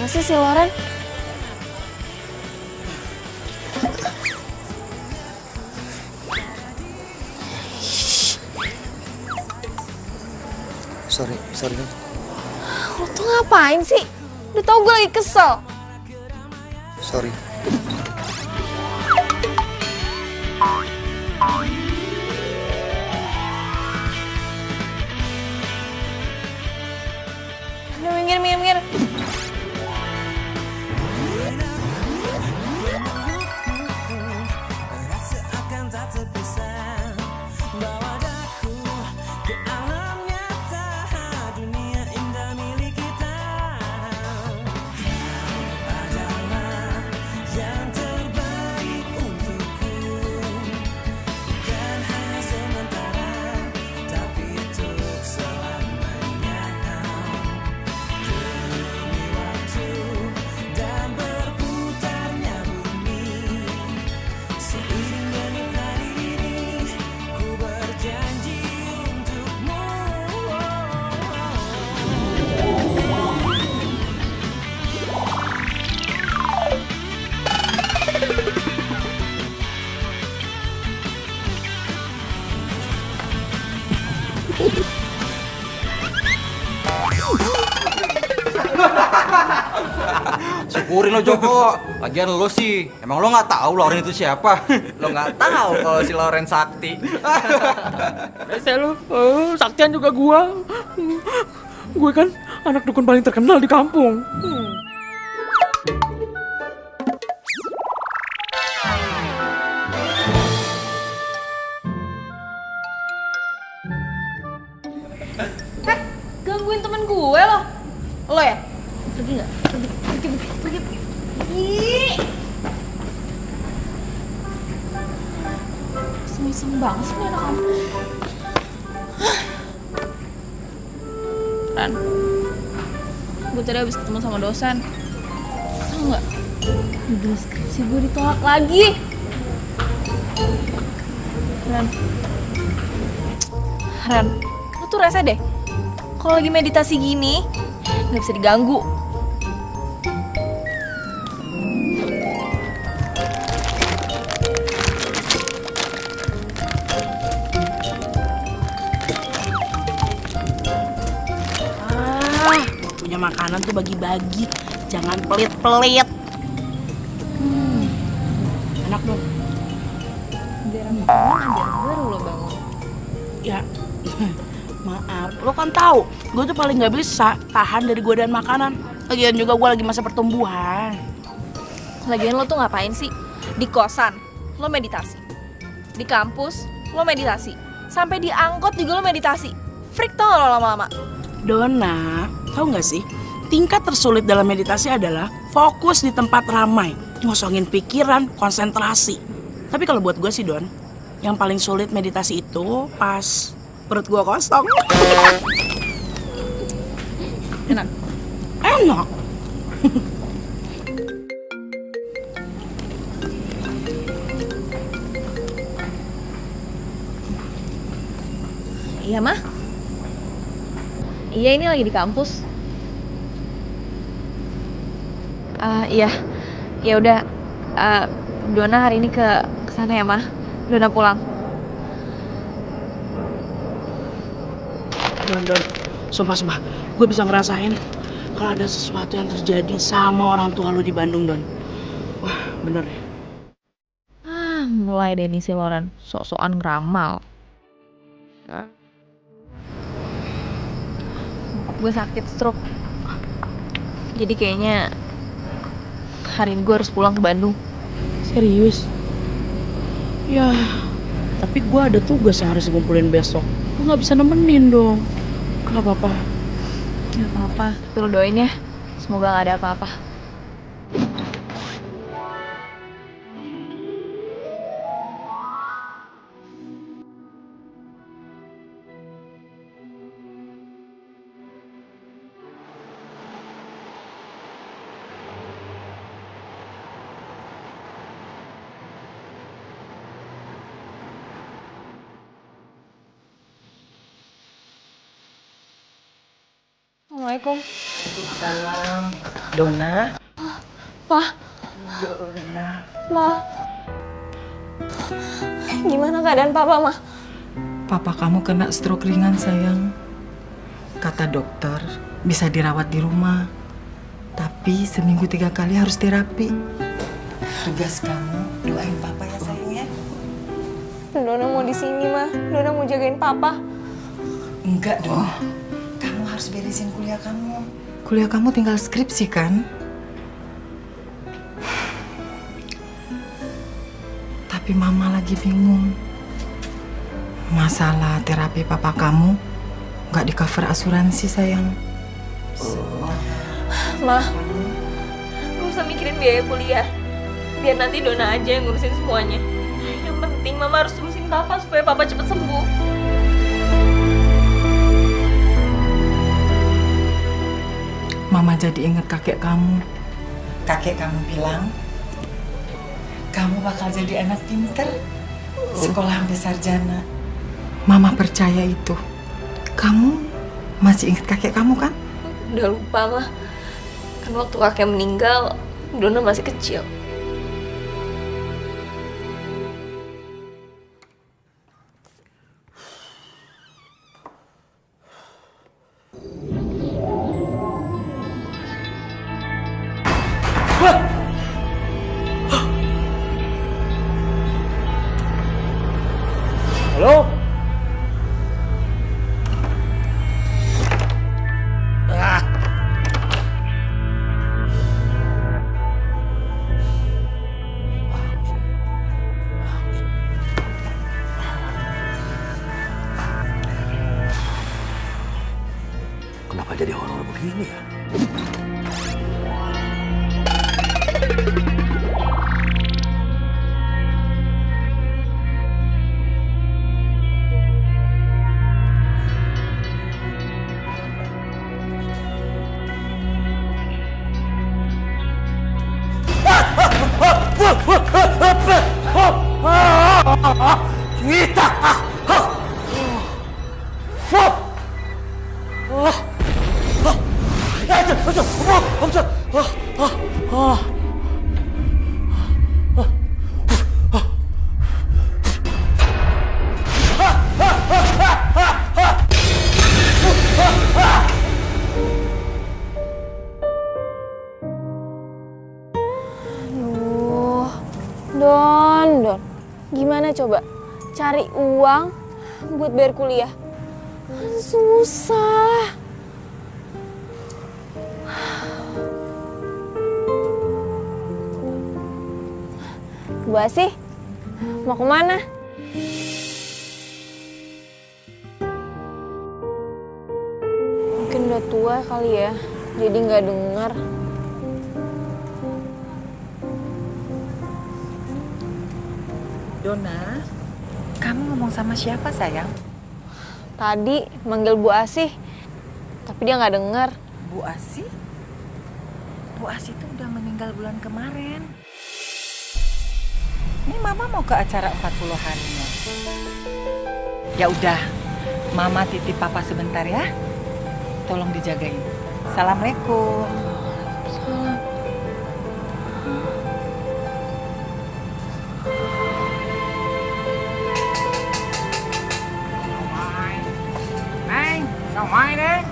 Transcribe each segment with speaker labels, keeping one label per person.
Speaker 1: sih si Loren?
Speaker 2: Sorry kan.
Speaker 1: Lo tuh ngapain sih? Udah tau gue lagi kesel.
Speaker 2: Sorry.
Speaker 1: Udah minggir.
Speaker 3: Syukurin lo Joko. Lagian lo sih, emang lo nggak tahu Loren itu siapa?
Speaker 2: Lo nggak tahu kalau si Loren sakti.
Speaker 4: Biasa lo, saktian juga gua. Gue kan anak dukun paling terkenal di kampung.
Speaker 1: Gangguin temen gue lo. Lo ya? Pergi nggak? Pergi. Ih. Iseng banget sih nih anak kamu. Ran, gue tadi habis ketemu sama dosen. Tau nggak? Udah skripsi gue ditolak lagi. Ran, lu tuh rese deh. Kalau lagi meditasi gini, nggak bisa diganggu.
Speaker 4: Punya makanan tuh bagi-bagi, jangan pelit-pelit. Enak dong.
Speaker 1: Jarang baru lo bangun.
Speaker 4: Ya, maaf. Lo kan tahu, gue tuh paling nggak bisa tahan dari godaan makanan. Lagian juga gue lagi masa pertumbuhan.
Speaker 1: Lagian lo tuh ngapain sih? Di kosan, lo meditasi. Di kampus, lo meditasi. Sampai di angkot juga lo meditasi. Freak tau gak lo lama-lama?
Speaker 4: Dona, tahu nggak sih? Tingkat tersulit dalam meditasi adalah fokus di tempat ramai, ngosongin pikiran, konsentrasi. Tapi kalau buat gue sih Don, yang paling sulit meditasi itu pas perut gue kosong.
Speaker 1: Enak.
Speaker 4: Enak.
Speaker 1: Iya mah? Iya ini lagi di kampus. Iya, ya udah. Dona hari ini ke sana ya mah. Dona pulang.
Speaker 4: Don, sumpah, gue bisa ngerasain kalau ada sesuatu yang terjadi sama orang tua lu di Bandung, Don. Wah, bener ya.
Speaker 1: Mulai deh nih si Loren, sok-sokan ngeramal. Gue sakit stroke. Jadi kayaknya hari ini gue harus pulang ke Bandung.
Speaker 4: Serius? Ya, tapi gue ada tugas yang harus dikumpulin besok. Gue nggak bisa nemenin dong. Gak apa-apa.
Speaker 1: Gak apa-apa, tapi lo doain ya. Semoga gak ada apa-apa. Assalamualaikum.
Speaker 4: Salam. Dona.
Speaker 1: Pa,
Speaker 4: Dona.
Speaker 1: Ma. Gimana keadaan papa, Ma?
Speaker 5: Papa kamu kena stroke ringan, sayang. Kata dokter, bisa dirawat di rumah. Tapi seminggu 3 kali harus terapi. Tugas kamu, doain papa ya, sayang ya.
Speaker 1: Dona mau di sini, Ma. Dona mau jagain papa.
Speaker 5: Enggak dong. Kamu harus beresin kuliah kamu. Kuliah kamu tinggal skripsi, kan? Tapi mama lagi bingung. Masalah terapi papa kamu nggak di-cover asuransi, sayang.
Speaker 1: Ma, gak usah mikirin biaya kuliah. Biar nanti Dona aja yang ngurusin semuanya. Yang penting Mama harus urusin papa supaya papa cepet sembuh.
Speaker 5: Mama jadi inget kakek kamu. Kakek kamu bilang, kamu bakal jadi anak pinter, sekolah sampai sarjana. Mama percaya itu. Kamu masih ingat kakek kamu, kan?
Speaker 1: Udah lupa, Ma. Kan waktu kakek meninggal, Dona masih kecil.
Speaker 6: Halo? Kenapa jadi horor begini ya?
Speaker 1: Don. Gimana coba? Cari uang buat bayar kuliah. Susah. Bu Asih, mau kemana? Mungkin udah tua kali ya, jadi nggak dengar.
Speaker 5: Dona, kamu ngomong sama siapa, sayang?
Speaker 1: Tadi manggil Bu Asih, tapi dia nggak dengar.
Speaker 5: Bu Asih? Bu Asih itu udah meninggal bulan kemarin. Ini Mama mau ke acara 40-annya. Ya udah, Mama titip Papa sebentar ya. Tolong dijagain. Assalamualaikum.
Speaker 1: Salam.
Speaker 6: Neng, somai Neng.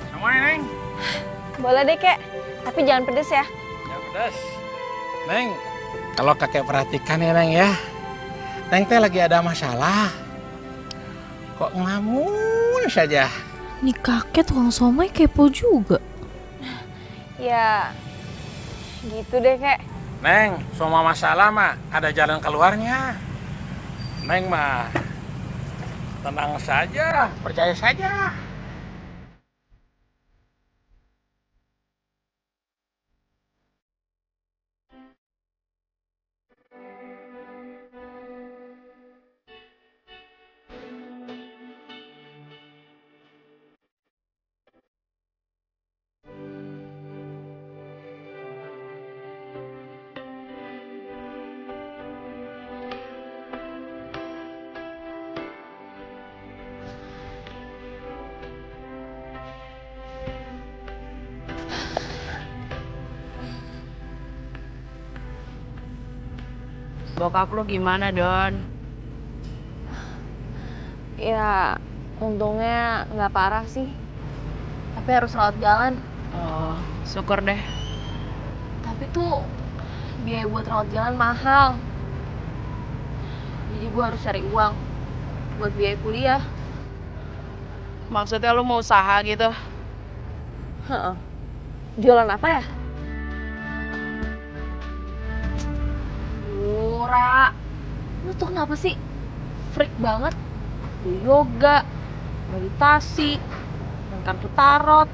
Speaker 6: Somai Neng.
Speaker 1: Boleh deh, Kek. Tapi jangan pedes ya.
Speaker 6: Ya pedas. Neng, kalau kakek perhatikan ya Neng ya. Neng teh lagi ada masalah. Kok ngelamun saja?
Speaker 1: Nih kakek tukang somai kepo juga. Ya, gitu deh, Kek.
Speaker 6: Neng, semua masalah mah ada jalan keluarnya. Neng mah tenang saja, percaya saja.
Speaker 4: Bokap lo gimana, Don?
Speaker 1: Ya, untungnya nggak parah sih. Tapi harus rawat jalan.
Speaker 4: Oh, syukur deh.
Speaker 1: Tapi tuh biaya buat rawat jalan mahal. Jadi gue harus cari uang buat biaya kuliah.
Speaker 4: Maksudnya lo mau usaha gitu?
Speaker 1: Heeh. Jualan apa ya? Ra, lu tuh kenapa sih freak banget? Yoga, meditasi, main kartu tarot.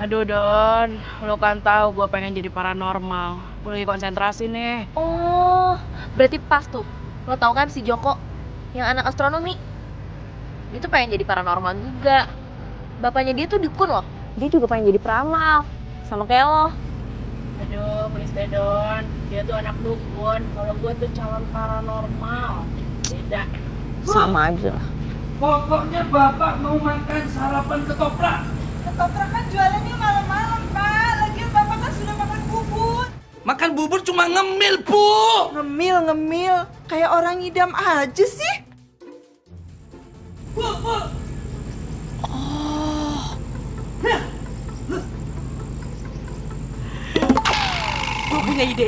Speaker 4: Aduh Don, lo kan tahu gue pengen jadi paranormal. Gue lagi konsentrasi nih.
Speaker 1: Oh, berarti pas tuh. Lo tau kan si Joko yang anak astronomi? Dia tuh pengen jadi paranormal juga. Bapaknya dia tuh dukun loh. Dia juga pengen jadi peramal, sama kayak lo.
Speaker 4: Aduh, please deh Don. Dia tuh anak dukun. Kalau gue tuh calon paranormal. Beda.
Speaker 1: Sama aja lah.
Speaker 6: Pokoknya Bapak mau makan sarapan ketoprak.
Speaker 5: Ketoprak kan jualannya malam-malam, Pak. Lagian Bapak kan sudah makan bubur.
Speaker 6: Makan bubur cuma ngemil, Bu.
Speaker 5: Ngemil. Kayak orang ngidam aja sih.
Speaker 6: Bu.
Speaker 4: Gue punya ide.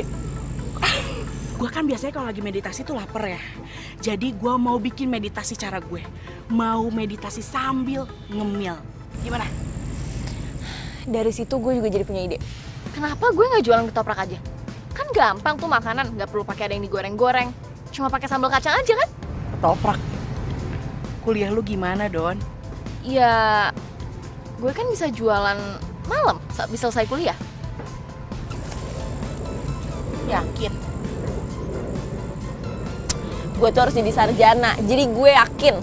Speaker 4: Gue kan biasanya kalau lagi meditasi tuh lapar ya. Jadi gue mau bikin meditasi cara gue. Mau meditasi sambil ngemil. Gimana?
Speaker 1: Dari situ gue juga jadi punya ide. Kenapa gue nggak jualan ketoprak aja? Kan gampang tuh makanan, nggak perlu pakai ada yang digoreng-goreng. Cuma pakai sambal kacang aja kan?
Speaker 4: Ketoprak. Kuliah lu gimana, Don?
Speaker 1: Ya, gue kan bisa jualan malam saat bisa selesai kuliah.
Speaker 4: Yakin?
Speaker 1: Gue tuh harus jadi sarjana, jadi gue yakin.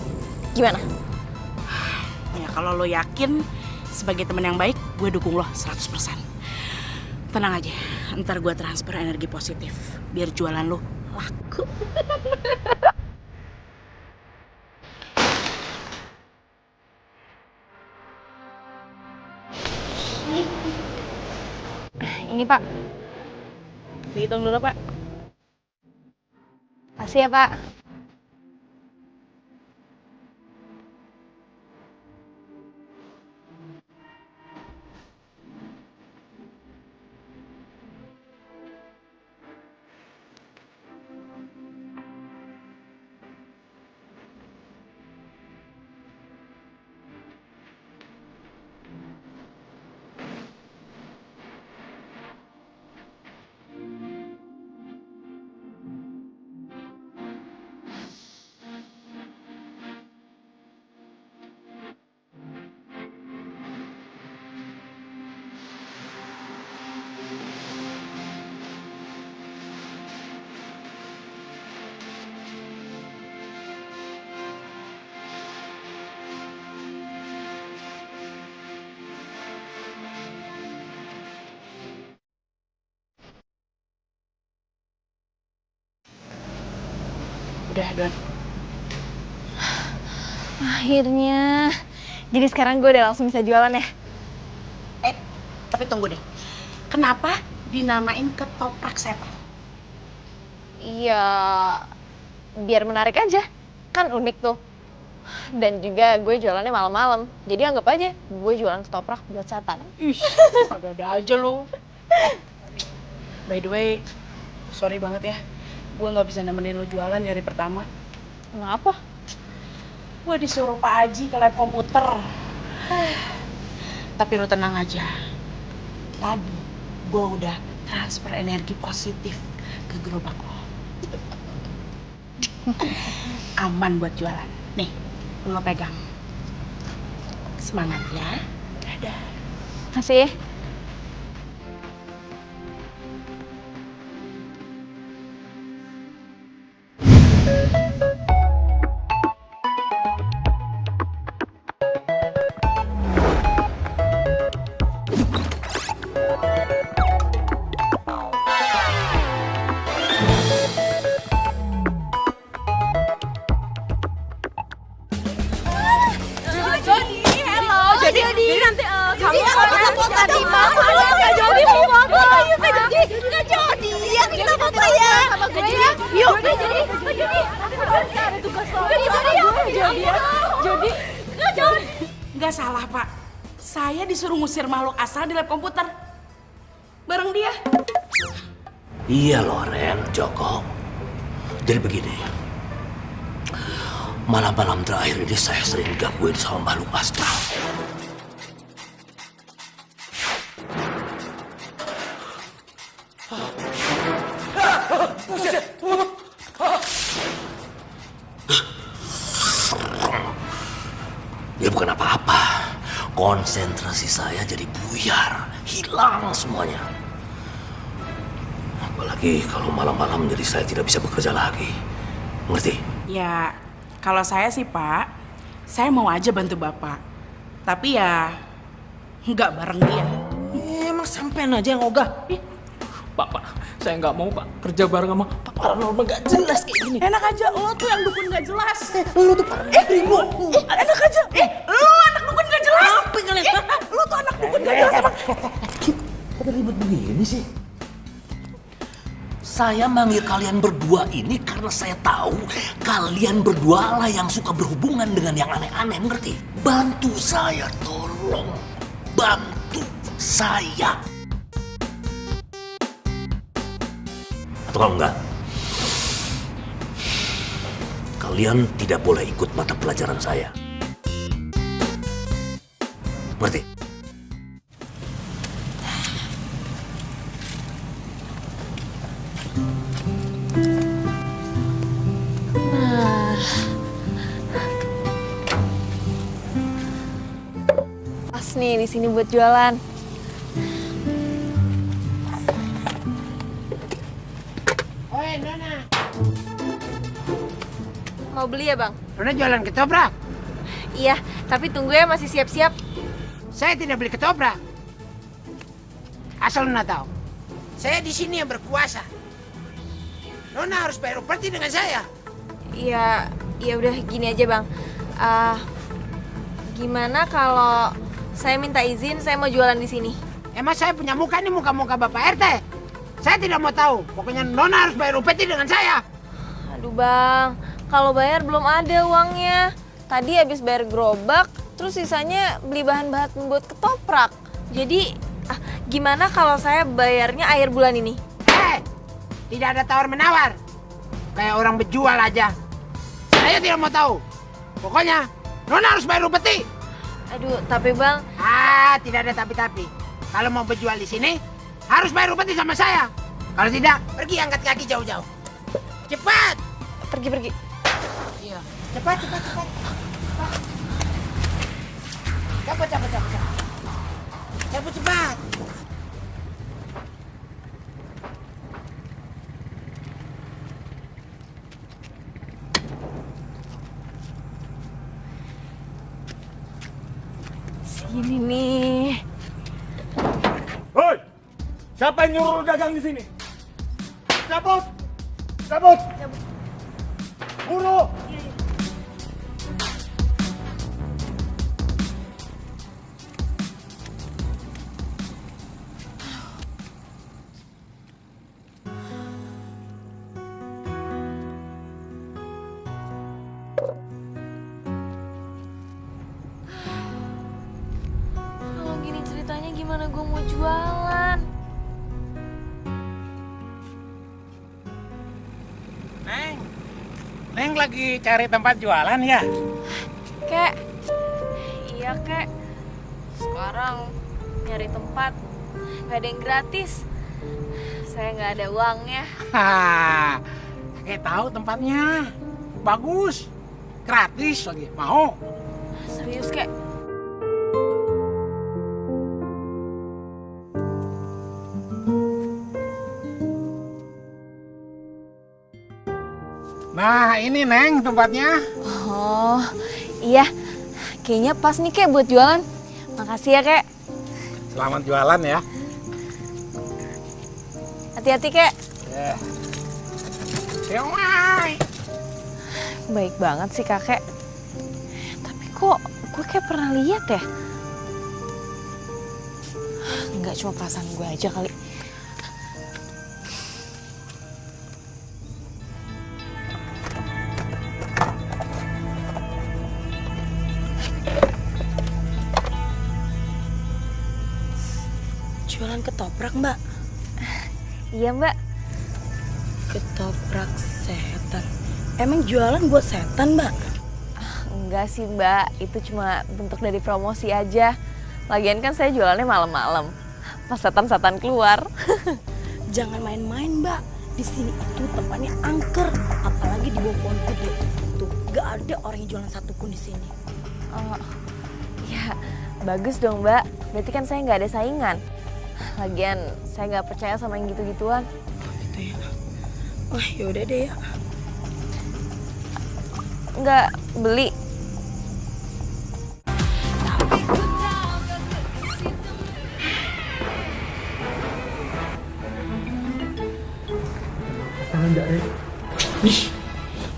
Speaker 1: Gimana?
Speaker 4: Ya kalau lo yakin, sebagai teman yang baik, gue dukung lo 100%. Tenang aja, ntar gue transfer energi positif. Biar jualan lo laku.
Speaker 1: Ini Pak,
Speaker 4: Dihitung dulu, Pak.
Speaker 1: kasih ya Pak.
Speaker 4: Udah, Don.
Speaker 1: Akhirnya. Jadi sekarang gue udah langsung bisa jualan ya?
Speaker 4: Tapi tunggu deh. Kenapa dinamain ketoprak setan?
Speaker 1: Iya, biar menarik aja. Kan unik tuh. Dan juga gue jualannya malam-malam. Jadi anggap aja gue jualan ketoprak buat setan.
Speaker 4: Ih, ada aja lo. By the way, sorry banget ya. Gue nggak bisa nemenin lo jualan dari pertama.
Speaker 1: Kenapa?
Speaker 4: Gue disuruh Pak Haji ke lab komputer. Tapi lo tenang aja. Tadi gue udah transfer energi positif ke gerobak lo. Aman buat jualan. Nih, lo pegang. Semangat ya. Dadah.
Speaker 1: Kasih. Jadi nanti kamu
Speaker 4: Nggak salah, Pak. Saya disuruh ngusir makhluk astral di lab komputer. Bareng dia.
Speaker 7: Iya, Loren, Joko. Jadi begini. Malam-malam terakhir ini saya sering digangguin sama makhluk astral. Dia bukan apa-apa. Konsentrasi saya jadi buyar, hilang semuanya. Apalagi kalau malam-malam jadi saya tidak bisa bekerja lagi. Ngerti?
Speaker 4: Ya, kalau saya sih, Pak, saya mau aja bantu Bapak. Tapi ya, nggak bareng dia.
Speaker 8: Emang sampean aja yang ogah. Pak, saya nggak mau, Pak, kerja bareng sama paranormal gak jelas kayak gini.
Speaker 4: Enak aja, lo tuh yang dukun nggak jelas.
Speaker 8: Lu tuh paranormal.
Speaker 4: Enak aja. Lo anak dukun nggak jelas. Apa kalian? Lo tuh anak dukun nggak jelas.
Speaker 7: Kok ribet begini sih? Saya manggil kalian berdua ini karena saya tahu kalian berdua lah yang suka berhubungan dengan yang aneh-aneh, ngerti? Bantu saya, tolong. Bantu saya. Atau kalau enggak, kalian tidak boleh ikut mata pelajaran saya. Ngerti?
Speaker 1: Pas nih di sini buat jualan.
Speaker 6: Oi, Nona.
Speaker 1: Mau beli ya, Bang?
Speaker 6: Nona jualan ketoprak.
Speaker 1: Iya, tapi tunggu ya, masih siap-siap.
Speaker 6: Saya tidak beli ketoprak. Asal Nona tahu, saya di sini yang berkuasa. Nona harus bayar upeti dengan saya.
Speaker 1: Iya, ya udah gini aja, Bang. Gimana kalau saya minta izin, saya mau jualan di sini?
Speaker 6: Emang saya punya muka ini muka-muka Bapak RT? Saya tidak mau tahu. Pokoknya Nona harus bayar upeti dengan saya.
Speaker 1: Aduh, Bang, kalau bayar belum ada uangnya. Tadi habis bayar gerobak, terus sisanya beli bahan-bahan buat ketoprak. Jadi, gimana kalau saya bayarnya akhir bulan ini?
Speaker 6: Tidak ada tawar-menawar. Kayak orang berjual aja. Saya tidak mau tahu. Pokoknya, Nona harus bayar upeti.
Speaker 1: Aduh, tapi Bang...
Speaker 6: Tidak ada tapi-tapi. Kalau mau berjual di sini, harus bayar upeti sama saya. Kalau tidak, pergi angkat kaki jauh-jauh. Cepat!
Speaker 1: Pergi.
Speaker 6: Iya. Cepat. Cabut cepat.
Speaker 1: Sini nih.
Speaker 9: Hoi! Siapa yang nyuruh lu dagang di sini? Cabut! Buru!
Speaker 1: Kalau gini ceritanya gimana gue mau jualan?
Speaker 6: Neng lagi cari tempat jualan ya?
Speaker 1: Kek, iya Kek. Sekarang nyari tempat, nggak ada yang gratis. Saya nggak ada uangnya.
Speaker 6: Kakek tahu tempatnya. Bagus. Gratis lagi. Mau?
Speaker 1: Serius Kek?
Speaker 6: Nah, ini Neng tempatnya.
Speaker 1: Oh, iya. Kayaknya pas nih Kek buat jualan. Makasih ya Kek.
Speaker 6: Selamat jualan ya.
Speaker 1: Hati-hati Kek.
Speaker 6: Yowai.
Speaker 1: Baik banget sih kakek. Tapi kok gue kayak pernah lihat ya? Nggak cuma perasaan gue aja kali.
Speaker 4: Jualan ketoprak, Mbak?
Speaker 1: Iya mbak.
Speaker 4: Ketoprak setan. Emang jualan buat setan, Mbak?
Speaker 1: Enggak sih mbak, itu cuma bentuk dari promosi aja. Lagian kan saya jualannya malam-malam, pas setan-setan keluar.
Speaker 4: Jangan main-main, Mbak. Di sini itu tempatnya angker, apalagi di bawah pohon gede. Tuh, gak ada orang yang jualan satupun di sini.
Speaker 1: Oh, ya bagus dong mbak. Berarti kan saya nggak ada saingan. Lagian saya nggak percaya sama yang gitu-gituan.
Speaker 4: Gitu ya. Wah, yaudah deh ya.
Speaker 1: Nggak beli.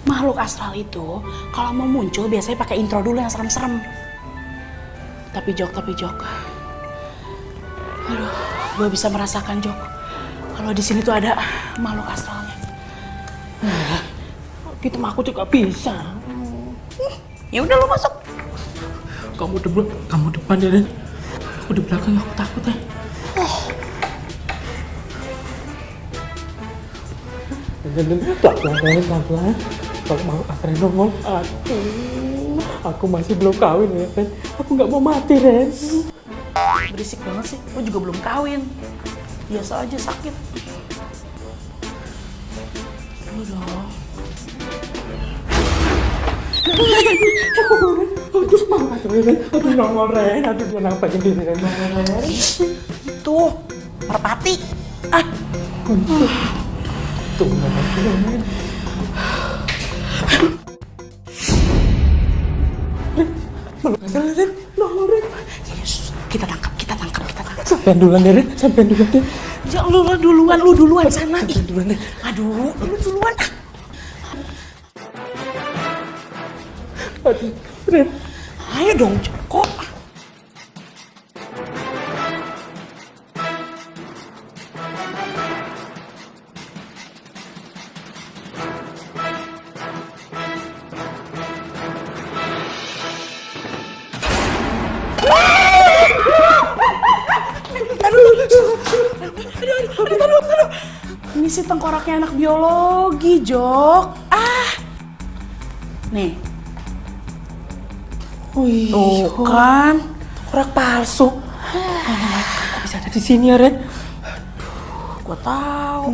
Speaker 4: Makhluk astral itu kalau mau muncul biasanya pakai intro dulu yang serem-serem. Tapi Jok. Aduh, gue bisa merasakan Jok. Kalau di sini tuh ada makhluk astralnya.
Speaker 8: Gitu mah aku juga bisa.
Speaker 4: Ya udah lo masuk.
Speaker 8: Kamu depan ya, Ren. Aku di belakang, aku takut ya. Pelan-pelan. Kalau mau Ren nongol, aduh, aku masih belum kawin ya, Ren. Aku nggak mau mati, Ren.
Speaker 4: Berisik banget sih, lo juga belum kawin. Biasa aja sakit. Lu dong.
Speaker 8: Aduh, maaf, Ren. Aduh, nongol, Ren. Aduh, dia nampakin diri, Ren. Nongol, Ren.
Speaker 4: Tuh, merpati.
Speaker 8: Tuh, Ren. Nongol, Ren.
Speaker 4: Yesus, kita tangkap.
Speaker 8: Sampean duluan deh, Ren.
Speaker 4: Ya lu duluan sana. Aduh, lu duluan.
Speaker 8: Aduh, Ren.
Speaker 4: Ayo dong, Joko. Aduh. Ini sih tengkoraknya anak biologi, Jok. Nih.
Speaker 8: Wih,
Speaker 4: Tuh kan, tengkorak palsu.
Speaker 8: kok bisa ada di sini ya, Ren?
Speaker 4: Gua tahu.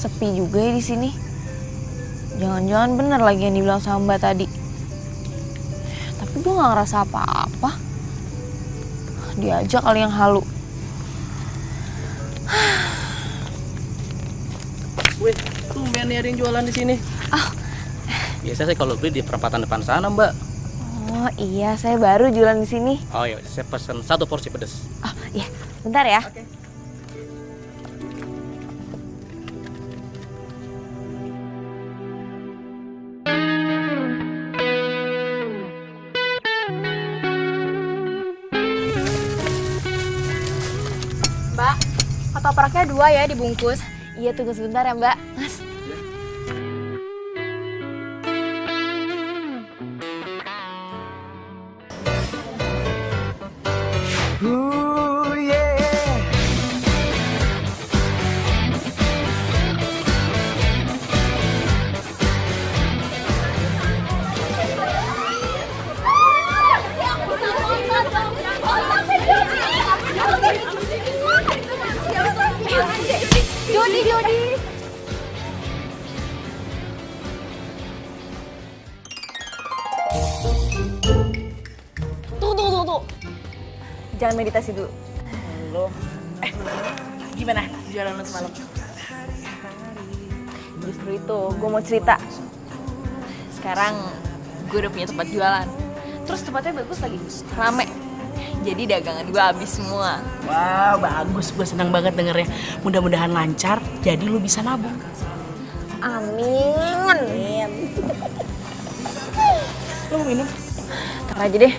Speaker 1: Sepi juga ya di sini. Jangan-jangan bener lagi yang dibilang sama Mbak tadi. Tapi gue nggak ngerasa apa-apa. Dia aja kali yang halu.
Speaker 10: Wih, tumben nih ada yang jualan di sini. Biasa saya kalau beli di perempatan depan sana, Mbak.
Speaker 1: Oh iya, saya baru jualan di sini.
Speaker 10: Oh iya, saya pesen 1 porsi pedas.
Speaker 1: Oh iya, bentar ya.
Speaker 10: Oke.
Speaker 1: Mbak, ketopraknya 2 ya dibungkus. Iya, tunggu sebentar ya Mbak. Mas. Jody. Tunggu. Jangan meditasi dulu.
Speaker 4: Halo. Gimana jualan lu semalam?
Speaker 1: Justru itu, gue mau cerita. Sekarang gue udah punya tempat jualan. Terus tempatnya bagus lagi, rame. Jadi dagangan gue habis semua.
Speaker 4: Wah, bagus. Gue senang banget dengernya. Mudah-mudahan lancar, jadi lu bisa nabung.
Speaker 1: Amin.
Speaker 4: Lu mau minum?
Speaker 1: Ntar aja deh.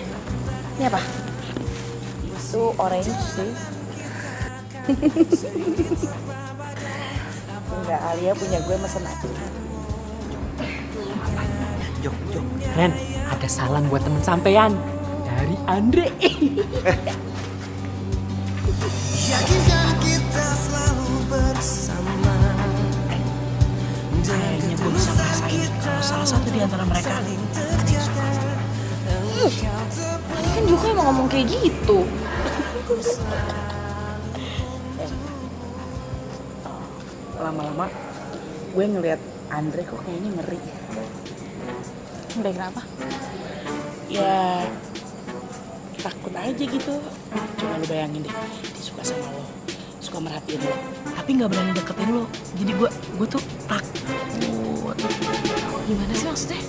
Speaker 1: Ini apa? Itu orange sih.
Speaker 4: Enggak, Alia punya gue mesen aja.
Speaker 8: Jok. Ren, ada salam buat temen sampean dari Andre.
Speaker 11: Yakinkan kita selalu bersama.
Speaker 4: Kayaknya gue bisa ngerasain kalau salah satu di antara mereka ada yang suka.
Speaker 1: Tadi kan Joko emang ngomong kayak gitu.
Speaker 4: Lama-lama gue ngeliat Andre kok kayaknya ngeri.
Speaker 1: Udah kenapa?
Speaker 4: Ya takut aja gitu. Coba lu bayangin deh, dia suka sama lo, suka merhatiin lo, tapi nggak berani deketin lo. Jadi gue tuh takut.
Speaker 1: Gimana sih maksudnya?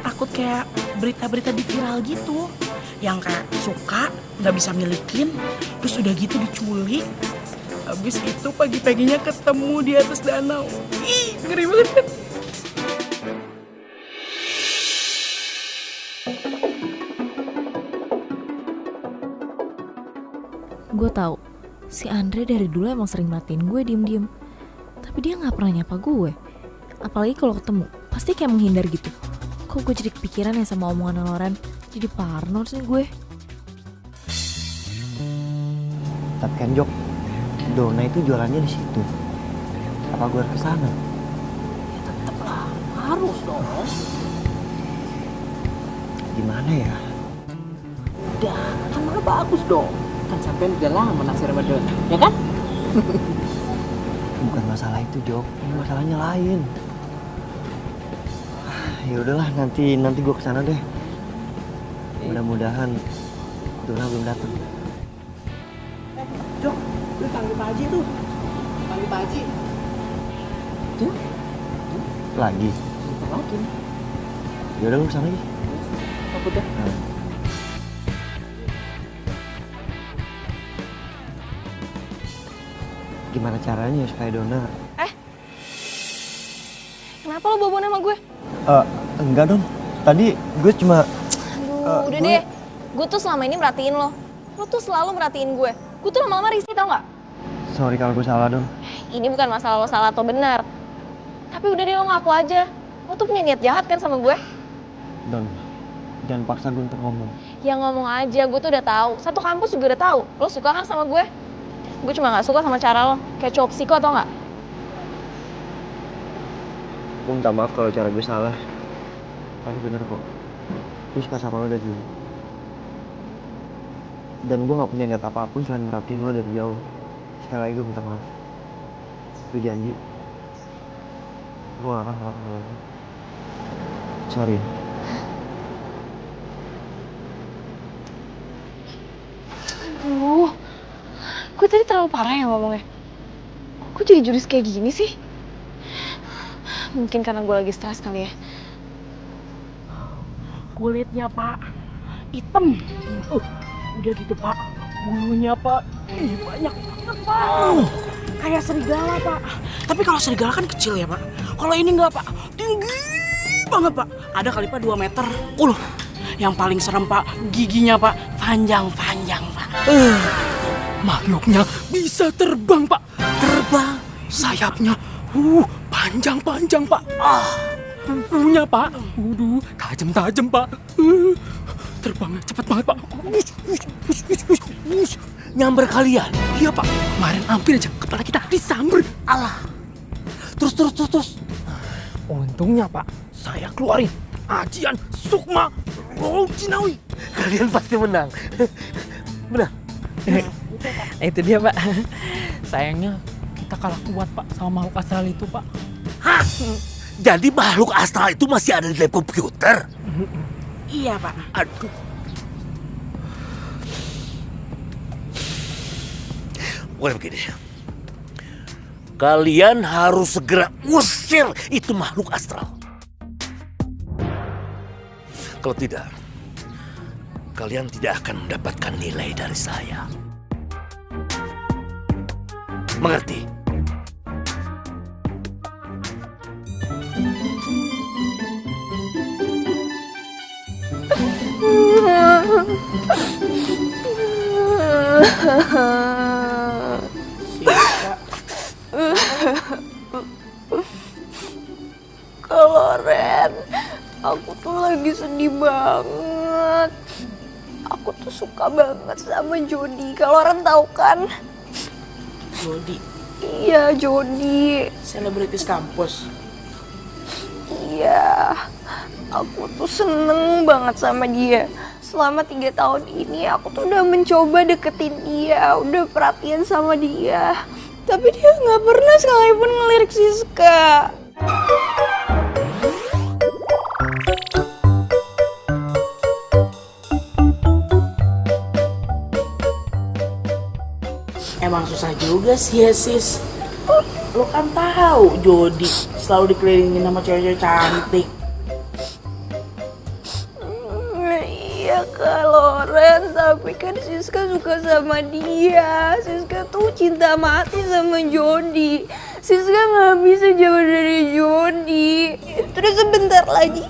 Speaker 4: Takut kayak berita-berita di viral gitu, yang kayak suka nggak bisa milikin, terus udah gitu diculik. Habis itu pagi-paginya ketemu di atas danau. Ih, ngeri banget kan?
Speaker 1: Gue tahu si Andre dari dulu emang sering matiin gue diem-diem. Tapi dia nggak pernah nyapa gue. Apalagi kalau ketemu, pasti kayak menghindar gitu. Kok gue jadi kepikiran ya sama omongan Loren? Jadi parno sih gue.
Speaker 2: Tapi kan Jok, Dona itu jualannya di situ. Apa gue harus kesana?
Speaker 4: Ya tetep lah, harus dong.
Speaker 2: Gimana ya?
Speaker 8: Udah, kan malah bagus dong. Kan sampean udah lama naksir sama Dona, ya kan?
Speaker 2: Bukan masalah itu Jok, ini masalahnya lain. Ya udahlah, nanti gue kesana deh. Mudah-mudahan Dona belum datang.
Speaker 4: Jok, lu panggil Pak Haji tuh. Panggil Pak Haji.
Speaker 8: Tuh.
Speaker 2: Lagi?
Speaker 8: Lagi.
Speaker 2: Ya udah lu kesana aja.
Speaker 8: Aku udah.
Speaker 2: Gimana caranya supaya Dona?
Speaker 1: Kenapa lo bobo sama gue?
Speaker 2: Enggak dong. Tadi gue cuma...
Speaker 1: Aduh, udah deh. Gue tuh selama ini merhatiin lo. Lo tuh selalu merhatiin gue. Gue tuh lama-lama risih tau gak?
Speaker 2: Sorry kalau gue salah Don.
Speaker 1: Ini bukan masalah lo salah atau benar. Tapi udah deh lo ngaku aja. Lo tuh punya niat jahat kan sama gue?
Speaker 2: Don, jangan paksa gue untuk ngomong.
Speaker 1: Ya ngomong aja, gue tuh udah tahu. Satu kampus juga udah tahu. Lo suka kan sama gue? Gue cuma gak suka sama cara lo. Kayak cowok psiko atau gak?
Speaker 2: Gue minta maaf kalau cara gue salah. Tapi bener kok. Gue suka sama lo dari dulu. Dan gue gak punya niat apapun selain merhatiin lo dari jauh. Sekali lagi gue minta maaf. Gue janji. Gue gak akan ngelakuin lagi. Sorry.
Speaker 1: Aduh, gue tadi terlalu parah ya ngomongnya. Kok jadi jurus kayak gini sih? Mungkin karena gue lagi stres kali ya.
Speaker 4: Kulitnya Pak, hitam. Udah gitu Pak, bulunya Pak, banyak banget Pak. Kayak serigala Pak. Tapi kalau serigala kan kecil ya Pak. Kalau ini enggak Pak, tinggi banget Pak. Ada kali Pak 2 meter. Yang paling serem Pak, giginya Pak, panjang-panjang Pak.
Speaker 8: Makhluknya bisa terbang, Pak. Terbang. Sayapnya panjang-panjang, Pak. Kukunya, Pak. Tajam-tajam, Pak. Terbangnya cepat banget, Pak.
Speaker 7: Nyamber kalian?
Speaker 8: Iya, Pak. Kemarin hampir aja kepala kita disamber.
Speaker 7: Alah. Terus.
Speaker 8: Untungnya, Pak, saya keluarin ajian Sukma Cinawi.
Speaker 7: Kalian pasti menang. Benar.
Speaker 8: Itu dia, Pak. Sayangnya kita kalah kuat, Pak, sama makhluk astral itu, Pak.
Speaker 7: Hah? Jadi makhluk astral itu masih ada di lab komputer?
Speaker 4: Iya, Pak.
Speaker 7: Aduh. Boleh begini. Kalian harus segera usir itu makhluk astral. Kalau tidak, kalian tidak akan mendapatkan nilai dari saya. Mengerti?
Speaker 1: Kalau Ren, aku tuh lagi sedih banget. Aku tuh suka banget sama Jody. Kalau Ren tahu kan?
Speaker 4: Jody.
Speaker 1: Iya, Jody.
Speaker 4: Selebritis kampus.
Speaker 1: Iya, aku tuh seneng banget sama dia. Selama 3 tahun ini aku tuh udah mencoba deketin dia, udah perhatian sama dia. Tapi dia nggak pernah sekalipun ngelirik Siska.
Speaker 4: Emang susah juga sih ya sis. Lo kan tahu Jody selalu dikelilingin sama cewek-cewek cantik.
Speaker 1: Iya kalau Ren, tapi kan Siska suka sama dia. Siska tuh cinta mati sama Jody. Siska nggak bisa jauh dari Jody. Terus sebentar lagi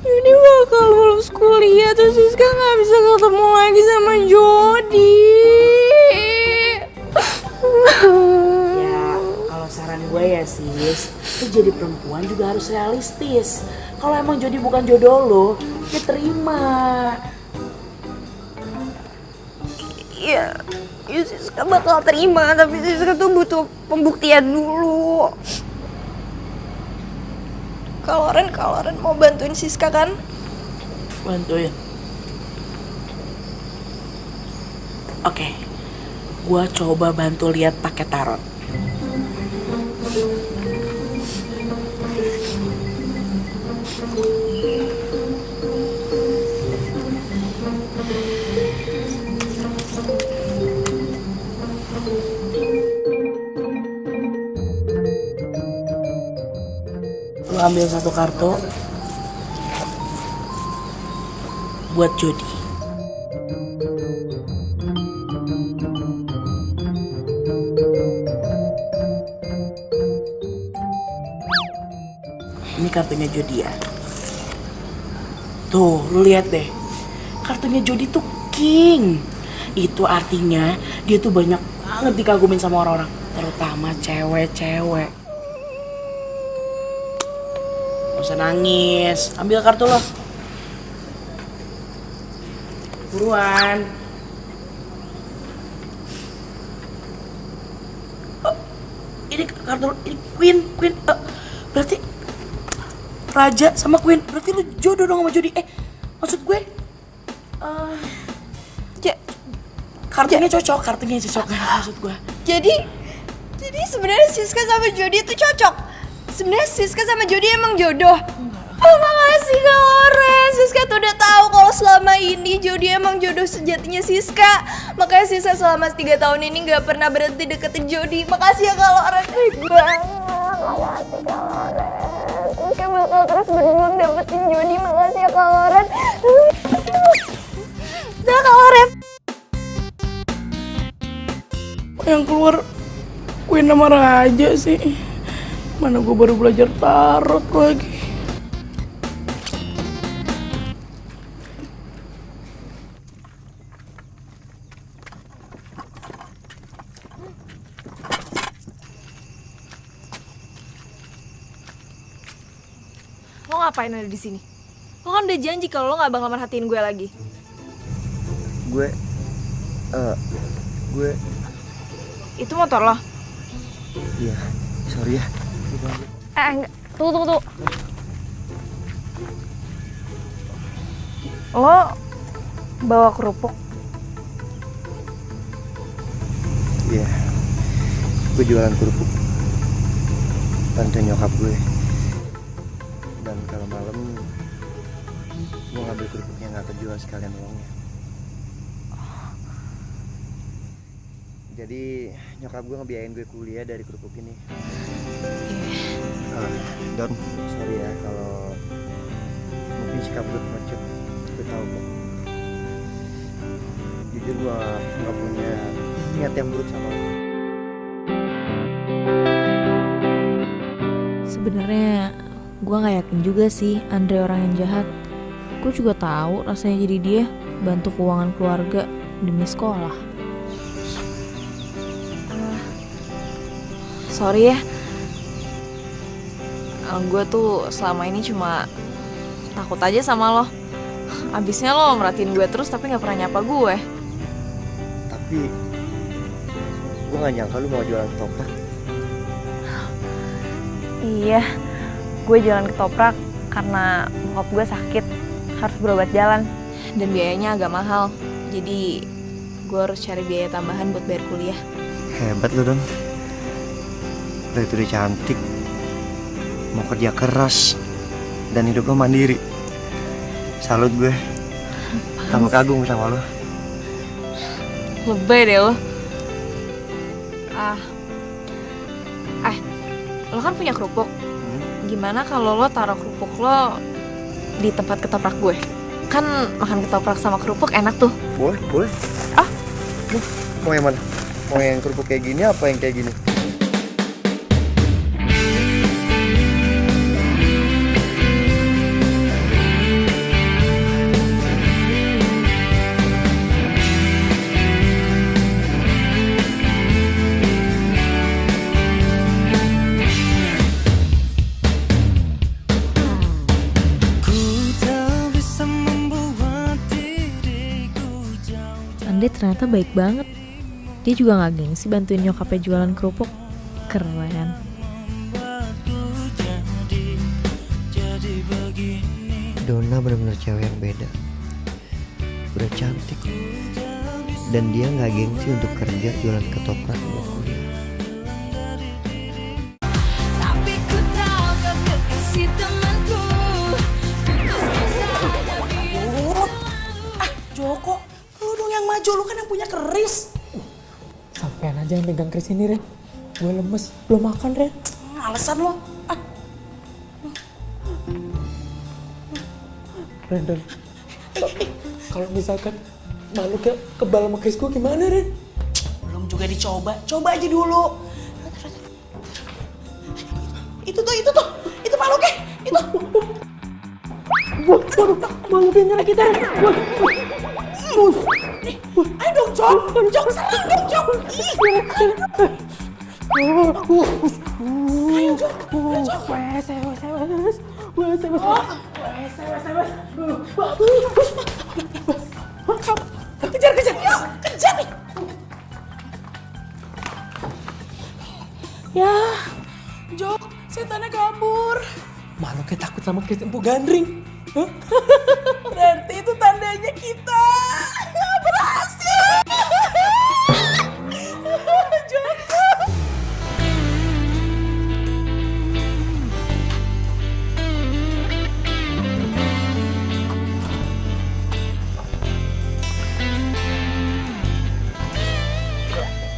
Speaker 1: Jody bakal lulus kuliah, terus Siska nggak bisa ketemu lagi sama Jody.
Speaker 4: Ya kalau saran gue ya sis, lo jadi perempuan juga harus realistis. Kalau emang Jody bukan jodoh lo, ya terima.
Speaker 1: Iya, Siska bakal terima, tapi Siska tuh butuh pembuktian dulu. Kalau Ren mau bantuin Siska kan?
Speaker 4: Bantuin. Oke, gua coba bantu lihat pakai tarot. Lu ambil satu kartu buat Jody. Ini kartunya Jody ya. Tuh, lu lihat deh. Kartunya Jody tuh king. Itu artinya dia tuh banyak banget dikagumin sama orang-orang, terutama cewek-cewek. Gak usah nangis, ambil kartu lo. Buruan. Oh, ini kartu lo, ini Queen. Berarti Raja sama Queen, berarti lu jodoh dong sama Jody. Maksud gue, kartunya cocok maksud gue.
Speaker 1: Jadi sebenarnya Siska sama Jody itu cocok. Sebenarnya Siska sama Jody emang jodoh. Oh makasih Kak Ren. Siska tuh udah tahu kalau selama ini Jody emang jodoh sejatinya Siska. Makanya Siska selama 3 tahun ini nggak pernah berhenti deketin Jody. Makasih ya Kak Ren. Baik banget. Makasih Kak Ren. Siska bakal terus berjuang dapetin Jody. Makasih ya Kak Ren. Dah Kak Ren.
Speaker 4: Yang keluar Queen sama Raja sih. Mana gue baru belajar tarot lagi.
Speaker 1: Lo ngapain ada di sini? Lo kan udah janji kalau lo nggak bakal merhatiin gue lagi.
Speaker 2: Gue
Speaker 1: Itu motor lo?
Speaker 2: Iya, sorry ya.
Speaker 1: Enggak. Tunggu. Lo bawa kerupuk?
Speaker 2: Iya, gue jualan kerupuk. Bantuin nyokap gue. Dan kalau malam gue ngambil kerupuknya nggak kejual sekalian uangnya. Jadi nyokap gue ngebiayain gue kuliah dari kerupuk ini. Don, sorry ya kalau mungkin sikap gue pengecut. Gue tahu kok. Jujur gue gak punya niat yang buruk sama lo.
Speaker 1: Sebenarnya gue nggak yakin juga sih Andre orang yang jahat. Gue juga tahu rasanya jadi dia bantu keuangan keluarga demi sekolah. Sorry ya, gue tuh selama ini cuma takut aja sama lo. Abisnya lo merhatiin gue terus tapi nggak pernah nyapa gue.
Speaker 2: Tapi gue gak nyangka lu mau jualan ketoprak.
Speaker 1: Iya, gue jualan ketoprak karena bokap gue sakit, harus berobat jalan. Dan biayanya agak mahal, jadi gue harus cari biaya tambahan buat bayar kuliah.
Speaker 2: Hebat lu, Don. Lo itu udah cantik, mau kerja keras, dan hidup lo mandiri. Salut gue, tambah kagum sama lo.
Speaker 1: Lebay deh lo. Lo kan punya kerupuk. Gimana kalau lo taruh kerupuk lo di tempat ketoprak gue? Kan makan ketoprak sama kerupuk enak tuh.
Speaker 2: Boleh, boleh. Mau yang mana? Mau yang kerupuk kayak gini apa yang kayak gini?
Speaker 1: Andre ternyata baik banget. Dia juga gak gengsi bantuin nyokapnya jualan kerupuk. Keren.
Speaker 2: Donna benar-benar cewek yang beda. Udah cantik. Dan dia gak gengsi untuk kerja jualan ketoprak buat kuliah.
Speaker 4: Joko, lu dong yang maju, lu kan yang punya keris.
Speaker 8: Sampean aja yang pegang keris ini, Ren. Gue lemes, belum makan, Ren.
Speaker 4: Alasan lo.
Speaker 8: Ren, kalau misalkan makhluknya kebal sama keris gue gimana, Ren?
Speaker 4: Belum juga dicoba, coba aja dulu. Itu makhluknya, itu.
Speaker 8: Waduh, makhluknya nyerang kita, Ren.
Speaker 4: Ayo dong, Jok, serang dong, Jok. Ayo, Jok. Kejar, yuk, kejar nih. Ya, Jok, setannya kabur.
Speaker 8: Makhluknya takut sama keris empu gandring.
Speaker 4: Berarti itu tandanya kita berhasil. Joko.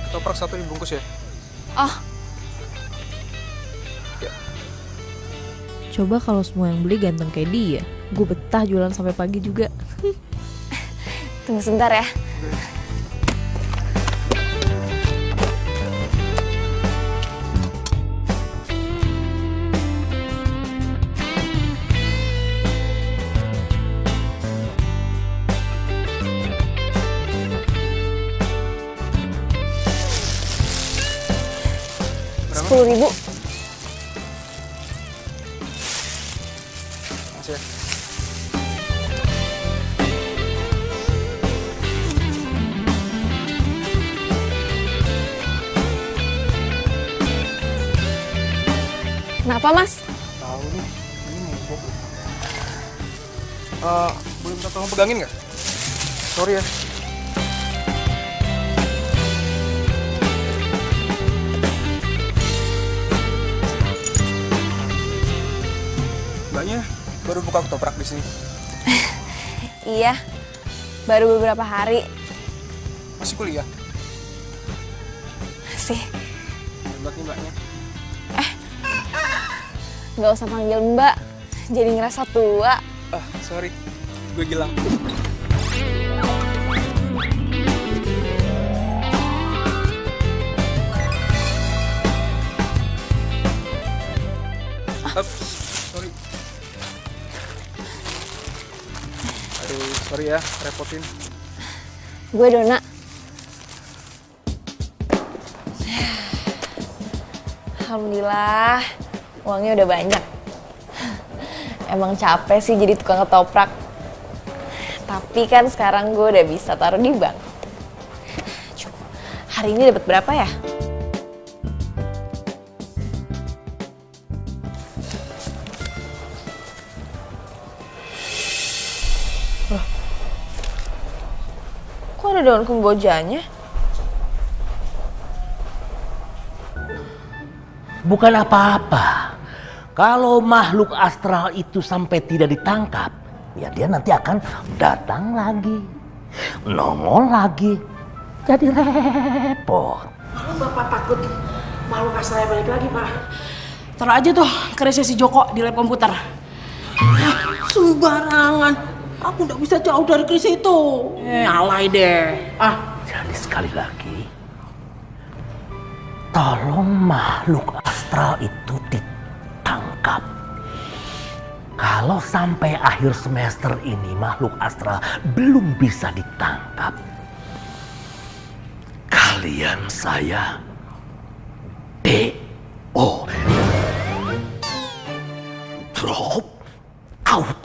Speaker 12: Ketoprak 1 dibungkus ya?
Speaker 1: Coba kalau semua yang beli ganteng kayak dia, gue betah jualan sampai pagi juga.
Speaker 13: Tunggu sebentar ya. Rp10.000. Kenapa, Mas?
Speaker 12: Tahu nih, ini mogok. Boleh minta tolong pegangin nggak? Sorry ya. Mbaknya baru buka ketoprak di sini.
Speaker 13: Iya, baru beberapa hari.
Speaker 12: Masih kuliah?
Speaker 13: Masih.
Speaker 12: Hebat nih mbaknya.
Speaker 13: Nggak usah panggil Mbak, jadi ngerasa tua.
Speaker 12: Sorry, gue Gilang. Sorry. Aduh, sorry ya, repotin.
Speaker 13: Gue Dona. Alhamdulillah, uangnya udah banyak. Emang capek sih jadi tukang ketoprak. Tapi kan sekarang gue udah bisa taruh di bank. Hari ini dapat berapa ya? Loh. Kok ada daun kembojanya?
Speaker 7: Bukan apa-apa. Kalau makhluk astral itu sampai tidak ditangkap, ya dia nanti akan datang lagi, nongol lagi, jadi repot.
Speaker 4: Kalau Bapak takut makhluk astralnya balik lagi, Pak, taruh aja tuh kerisnya si Joko di lab komputer. Sembarangan, aku nggak bisa jauh dari keris itu. Alay deh.
Speaker 7: Jadi sekali lagi, tolong makhluk astral itu ditangkap. Kalau sampai akhir semester ini makhluk astral belum bisa ditangkap, kalian saya DO. Drop out.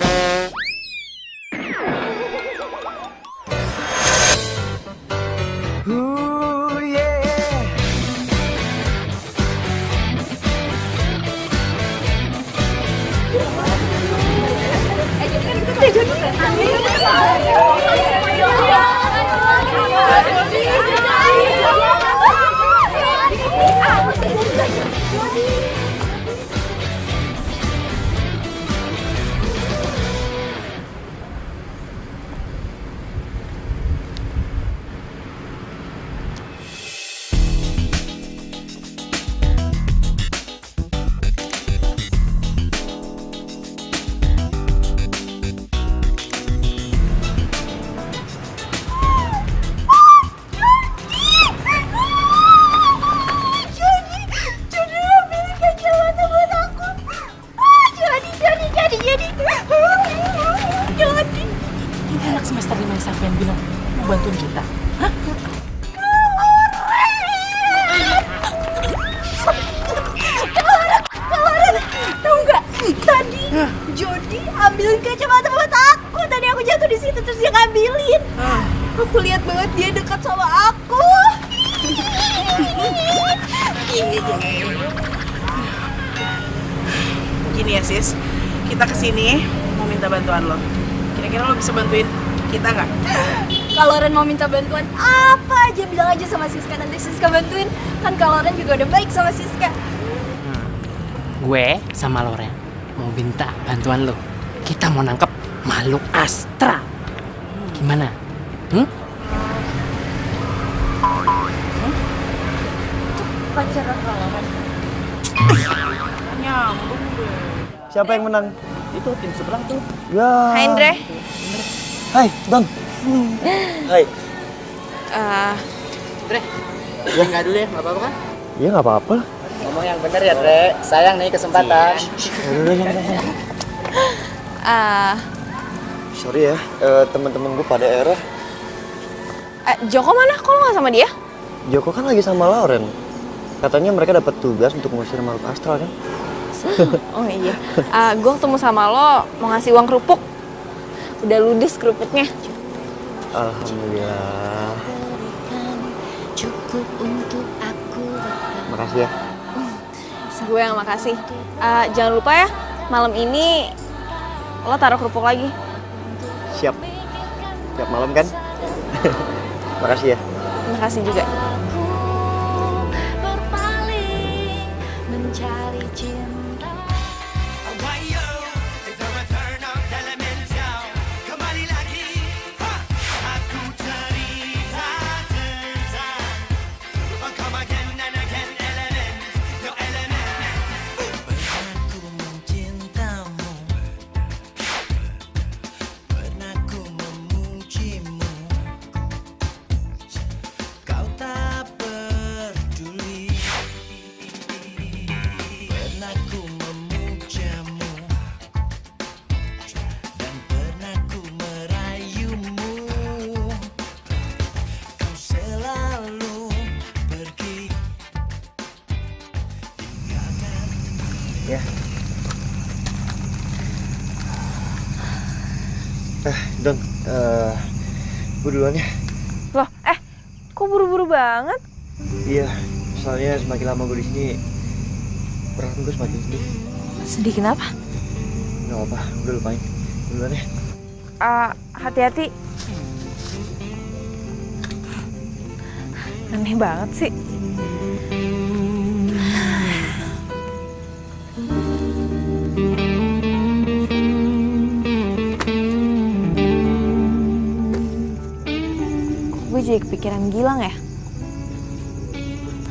Speaker 4: Gini ya sis, kita kesini mau minta bantuan lo. Kira-kira lo bisa bantuin kita nggak?
Speaker 14: Kalau Ren mau minta bantuan apa aja bilang aja sama Siska, nanti Siska bantuin. Kan kalau Ren juga udah baik sama Siska.
Speaker 8: Gue sama Loren mau minta bantuan lo. Kita mau nangkep makhluk astral. Gimana?
Speaker 14: Pacaran Loren.
Speaker 4: Nyambung deh.
Speaker 2: Siapa yang menang?
Speaker 10: Itu tim sebelah tuh.
Speaker 2: Ya.
Speaker 13: Hai Indre.
Speaker 2: Hai, Bang. Hai.
Speaker 10: Dre, gue nggak dulu ya, nggak apa-apa kan?
Speaker 2: Iya nggak apa-apa.
Speaker 10: Ngomong yang bener ya, Dre. Sayang nih kesempatan.
Speaker 2: Sorry ya, teman-teman gue pada error.
Speaker 13: Joko mana? Kok lo nggak sama dia?
Speaker 2: Joko kan lagi sama Lauren. Katanya mereka dapat tugas untuk ngusir makhluk astral kan?
Speaker 13: Oh iya. Gue ketemu sama lo mau ngasih uang kerupuk. Udah ludes kerupuknya.
Speaker 2: Alhamdulillah. Makasih ya.
Speaker 13: Gue yang makasih. Jangan lupa ya, malam ini lo taruh kerupuk lagi.
Speaker 2: Siap. Siap malam kan? Makasih ya.
Speaker 13: Makasih juga.
Speaker 2: Ya. Don, gue duluan ya.
Speaker 13: Loh, kok buru-buru banget?
Speaker 2: Iya, soalnya semakin lama gue di sini, perasaan gue semakin sedih.
Speaker 13: Sedih kenapa?
Speaker 2: Gak apa, udah lupain. Duluan ya.
Speaker 13: Hati-hati. Aneh banget sih. Gue jadi kepikiran Gilang ya?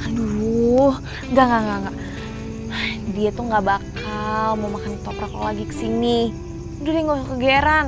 Speaker 13: Aduh, enggak. Dia tuh nggak bakal mau makan ketoprak kalau lagi kesini. Udah deh, nggak usah kegeeran.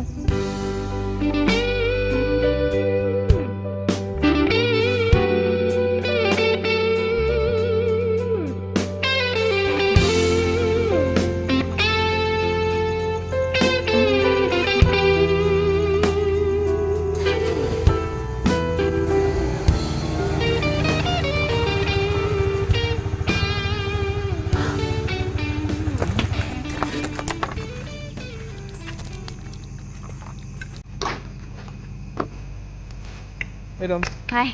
Speaker 12: Hey Dom.
Speaker 1: Hai.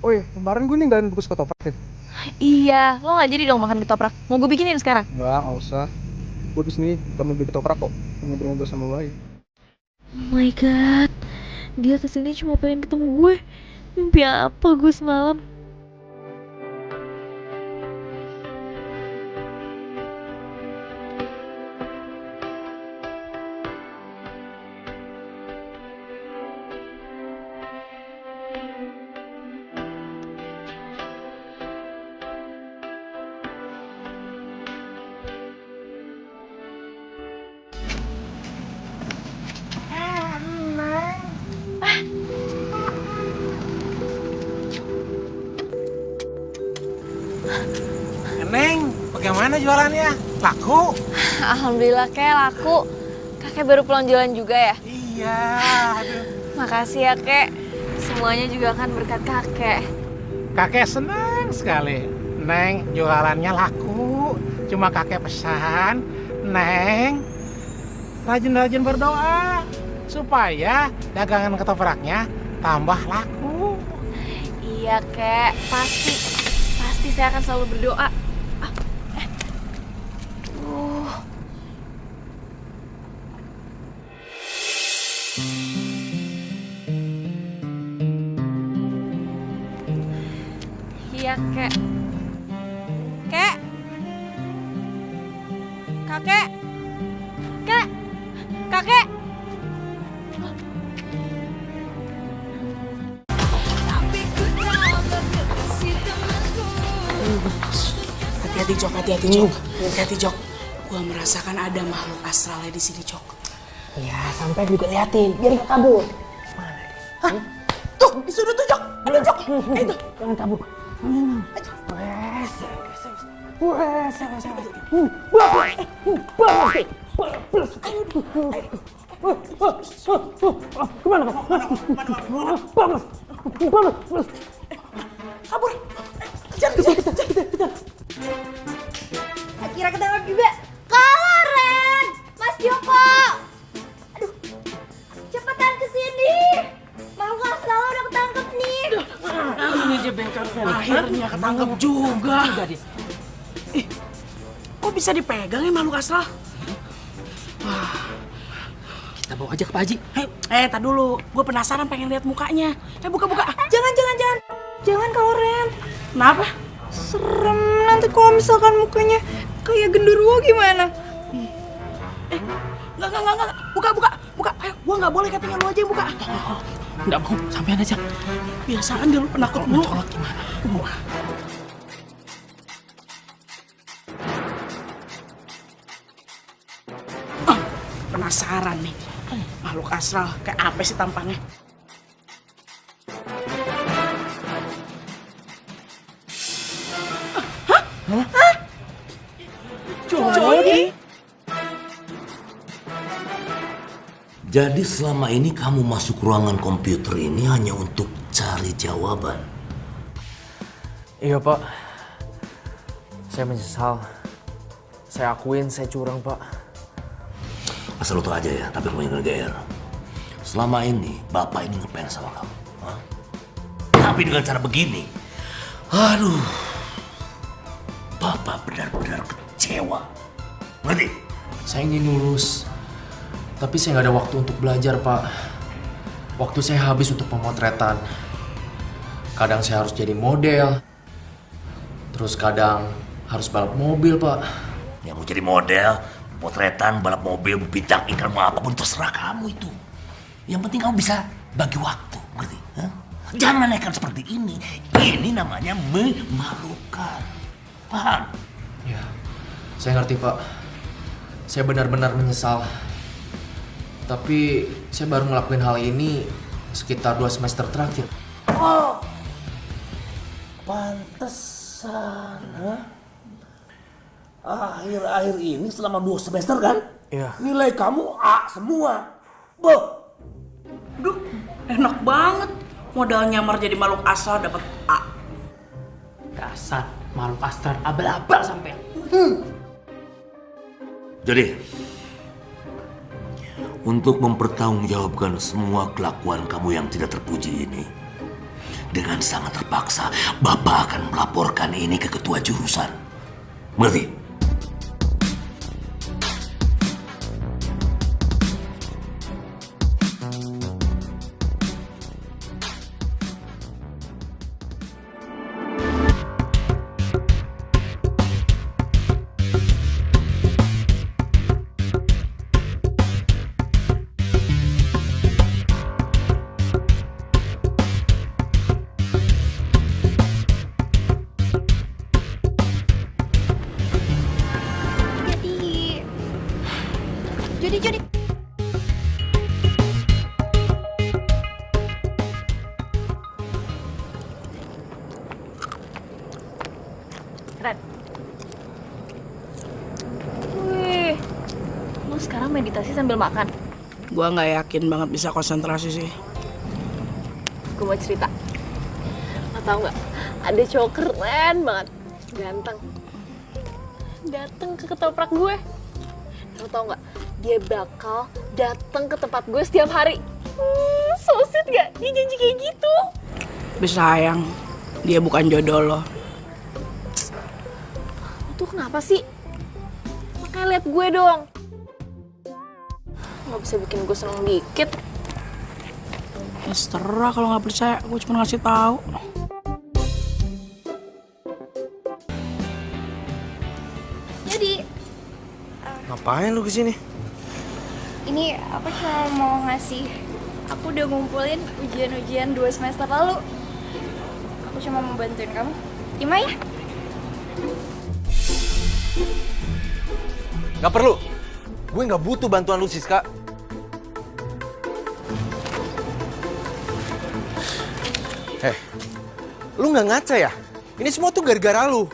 Speaker 12: Oh iya, kemarin gue ninggalin bungkus ketoprak ya?
Speaker 1: Iya, lo gak jadi dong makan ketoprak. Mau gue bikinin sekarang?
Speaker 12: Enggak usah. Gue di sini bukan mau beli ketoprak kok. Ngobrol-ngobrol sama Bayu.
Speaker 1: Oh my god, dia kesini cuma pengen ketemu gue. Mimpi apa gue semalam?
Speaker 6: Neng, bagaimana jualannya? Laku?
Speaker 13: Alhamdulillah Kek, laku. Kakek baru pulang jualan juga ya?
Speaker 6: Iya.
Speaker 13: Makasih ya Kek. Semuanya juga kan berkat kakek.
Speaker 6: Kakek senang sekali. Neng, jualannya laku. Cuma kakek pesan, Neng, rajin-rajin berdoa supaya dagangan ketopraknya tambah laku.
Speaker 13: Iya Kek, pasti saya akan selalu berdoa. Iya Kek. Kek. Kakek. Kek. Kakek.
Speaker 4: Hati-hati Jok, hati-hati Jok. Hati-hati Jok. Gua merasakan ada makhluk astralnya di sini Jok.
Speaker 8: Ya, sampai juga liatin, biar gak kabur.
Speaker 4: Hah? Tuh, di sudut tuh Jok. Ada Jok. Itu.
Speaker 8: Jangan kabur.
Speaker 4: Kabur. Kejar.
Speaker 14: Akhirnya ketangkap juga. Karen, Mas Joko. Aduh, cepetan kesini. Makhluk astral udah ketangkep nih.
Speaker 4: Ini aja bengkel. Akhirnya ketangkep juga. Kok bisa dipegang ya makhluk astral? Wah.
Speaker 8: Kita bawa aja ke Pak Haji.
Speaker 4: Tar dulu. Gue penasaran pengen lihat mukanya. Buka.
Speaker 14: Jangan. Jangan kalau Ren.
Speaker 4: Kenapa?
Speaker 14: Serem nanti kalau misalkan mukanya kayak genderuwo gimana?
Speaker 4: Enggak. Buka. Ayo, gua nggak boleh katanya lu aja yang buka.
Speaker 8: Nggak mau, sampean aja.
Speaker 4: Biasaan dia lu penakut mulu.
Speaker 8: Mencolok gimana?
Speaker 4: Penasaran nih. Makhluk astral kayak apa sih tampangnya? Hah? Jody?
Speaker 7: Jadi selama ini kamu masuk ruangan komputer ini hanya untuk cari jawaban?
Speaker 15: Iya Pak, saya menyesal.
Speaker 8: Saya akuin saya curang, Pak.
Speaker 7: Asal lo tau aja ya, tapi kamu jangan GR. Selama ini, Bapak ini ngefans sama kamu. Hah? Tapi dengan cara begini, aduh, Bapak benar-benar kecewa. Ngerti?
Speaker 8: Saya ingin lulus, tapi saya nggak ada waktu untuk belajar, Pak. Waktu saya habis untuk pemotretan. Kadang saya harus jadi model, terus kadang harus balap mobil, Pak.
Speaker 7: Yang mau jadi model, potretan, balap mobil, bintang iklan, mau apapun terserah kamu itu. Yang penting kamu bisa bagi waktu, ngerti? Hah? Jangan nekat seperti ini. Ini namanya memalukan. Paham?
Speaker 8: Ya, saya ngerti, Pak. Saya benar-benar menyesal. Tapi saya baru ngelakuin hal ini sekitar 2 semester terakhir.
Speaker 7: Oh, pantesan, ha? Akhir-akhir ini selama 2 semester kan?
Speaker 8: Iya.
Speaker 7: Nilai kamu A semua. Boh.
Speaker 4: Duh, enak banget. Modal nyamar jadi makhluk astral dapat A.
Speaker 8: Dasar makhluk astral abal-abal sampai.
Speaker 7: Jadi, untuk mempertanggungjawabkan semua kelakuan kamu yang tidak terpuji ini, dengan sangat terpaksa, Bapak akan melaporkan ini ke ketua jurusan. Mengerti?
Speaker 14: Jody.
Speaker 1: Ren. Wih, lu sekarang meditasi sambil makan?
Speaker 4: Gua nggak yakin banget bisa konsentrasi sih.
Speaker 1: Gue mau cerita. Lo tau nggak? Ada cowok keren banget, ganteng. Datang ke ketoprak gue. Lo tau nggak? Dia bakal datang ke tempat gue setiap hari. So sweet gak? Dia janji kayak gitu.
Speaker 4: Tapi sayang, dia bukan jodoh lo.
Speaker 1: Lo tuh kenapa sih? Makanya lihat gue dong. Gak bisa bikin gue seneng dikit.
Speaker 4: Ya terserah kalau nggak percaya, gue cuma ngasih tahu.
Speaker 14: Jadi,
Speaker 12: Ngapain lu kesini?
Speaker 14: ini aku cuma mau ngasih. Aku udah ngumpulin ujian-ujian 2 semester lalu. Aku cuma mau bantuin kamu. Ima ya?
Speaker 3: Gak perlu. Gue gak butuh bantuan lu, Siska. Lu gak ngaca ya? Ini semua tuh gara-gara lu.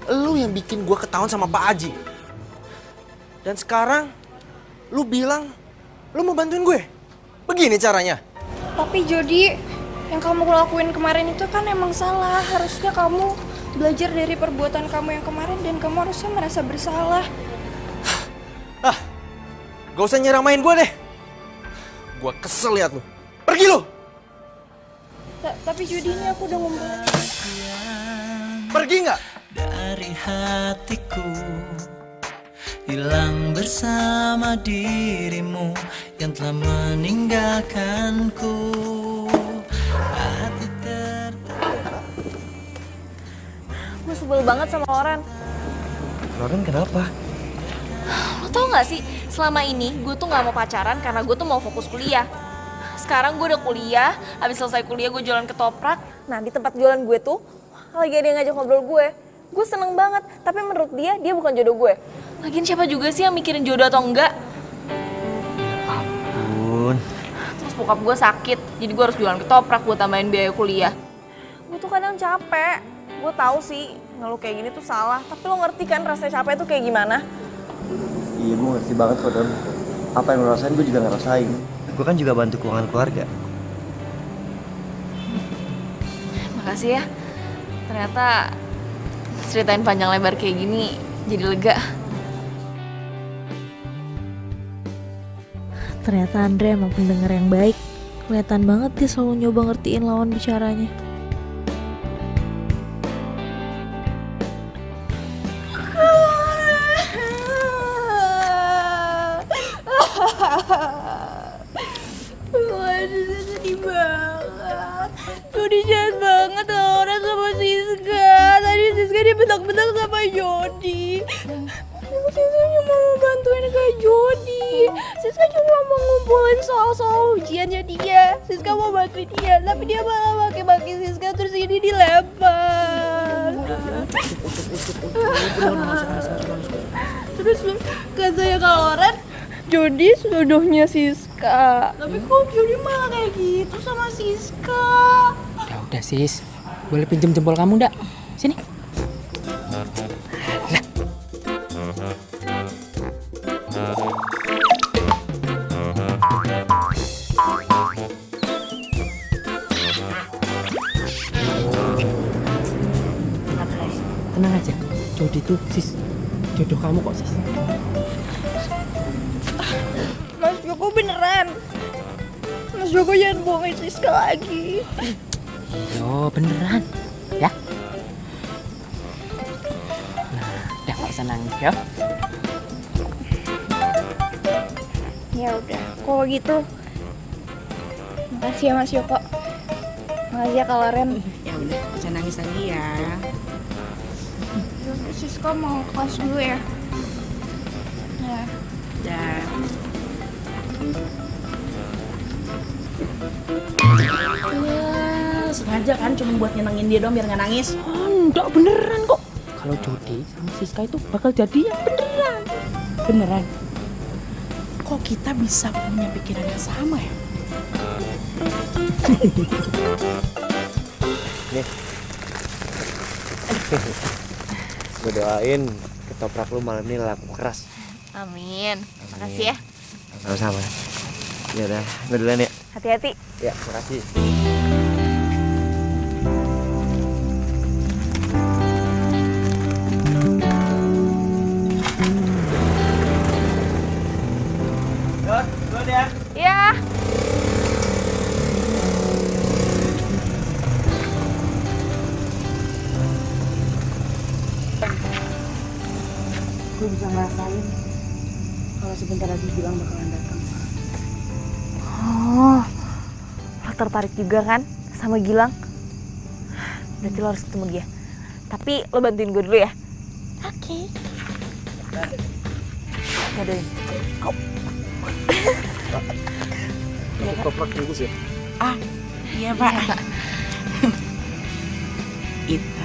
Speaker 3: Lu yang bikin gue ketahuan sama Pak Aji. Dan sekarang, lu bilang, lu mau bantuin gue. Begini caranya.
Speaker 14: Tapi Jody, yang kamu lakuin kemarin itu kan emang salah. Harusnya kamu belajar dari perbuatan kamu yang kemarin dan kamu harusnya merasa bersalah.
Speaker 3: Gak usah nyeramain gue deh. Gue kesel liat lu. Pergi lu.
Speaker 14: Tapi Jody, ini aku udah ngumpulin.
Speaker 3: Pergi nggak?
Speaker 11: Dari hatiku hilang bersama dirimu yang telah meninggalkanku. Hati
Speaker 1: Gue sebel banget sama Loren.
Speaker 2: Loren kenapa?
Speaker 1: Lo tau gak sih, selama ini gue tuh gak mau pacaran karena gue tuh mau fokus kuliah. Sekarang gue udah kuliah, habis selesai kuliah gue jualan ketoprak. Nah di tempat jualan gue tuh lagi ada yang ngajak ngobrol gue. Gue seneng banget, tapi menurut dia bukan jodoh gue. Lagian siapa juga sih yang mikirin jodoh atau enggak?
Speaker 2: Ampun.
Speaker 1: Terus bokap gue sakit, jadi gue harus jualan ketoprak buat tambahin biaya kuliah. Gue tuh kadang capek. Gue tahu sih ngeluh kayak gini tuh salah, tapi lo ngerti kan rasanya capek tuh kayak gimana?
Speaker 2: Iya, gue ngerti banget kok, Don. Apa yang lo rasain, gue juga ngerasain. Gue kan juga bantu keuangan keluarga.
Speaker 1: Makasih ya. Ternyata ceritain panjang lebar kayak gini
Speaker 13: Jadi lega. Ternyata Andre emang pendengar yang baik. Kelihatan banget dia selalu nyoba ngertiin lawan bicaranya.
Speaker 14: Sedih banget. Jody jahat banget orang sama Siska. Tadi Siska dibentak-bentak sama Jody. Siska cuma mau bantuin kayak Jody. Siska cuma mau ngumpulin soal-soal ujiannya dia. Siska mau bantuin dia, tapi dia malah maki-maki Siska terus ini dilempar. Terus katanya Kak Loren, Jody jodohnya Siska. Tapi kok Jody malah kayak gitu sama Siska?
Speaker 15: Udah sis, boleh pinjem jempol kamu ndak? Sini. Tenang aja, Jody tuh sis, jodoh kamu kok sis.
Speaker 14: Mas Joko beneran. Mas Joko jangan bohongin Siska lagi.
Speaker 15: Yo beneran, ya? Nah, udah gak usah nangis ya.
Speaker 14: Ya udah, kalau gitu. Makasih ya Mas Joko. Makasih ya Kak Loren.
Speaker 4: Ya udah, jangan nangis lagi ya.
Speaker 14: Siska mau kelas dulu ya. Ya.
Speaker 4: Ya. Ya, sengaja kan cuma buat nyenengin dia doang biar nggak nangis.
Speaker 15: Oh, enggak beneran kok. Kalau Jody sama Siska itu bakal jadian beneran.
Speaker 4: Beneran. Kok kita bisa punya pikiran yang sama ya?
Speaker 2: Nih. Gue doain ketoprak lu malam ini laku keras.
Speaker 13: Amin. Makasih ya.
Speaker 2: Sama-sama. Ya udah, gue duluan ya.
Speaker 13: Hati-hati.
Speaker 2: Ya, makasih.
Speaker 3: Duluan ya.
Speaker 13: Iya.
Speaker 4: Gue bisa ngerasain kalau sebentar lagi Gilang bakalan datang.
Speaker 13: Oh, lo tertarik juga kan sama Gilang? Berarti lo harus ketemu dia. Tapi lo bantuin gue dulu ya.
Speaker 4: Oke.
Speaker 13: Dadah.
Speaker 12: Ketoprak bagus ya?
Speaker 4: Ah, iya Pak. Itu.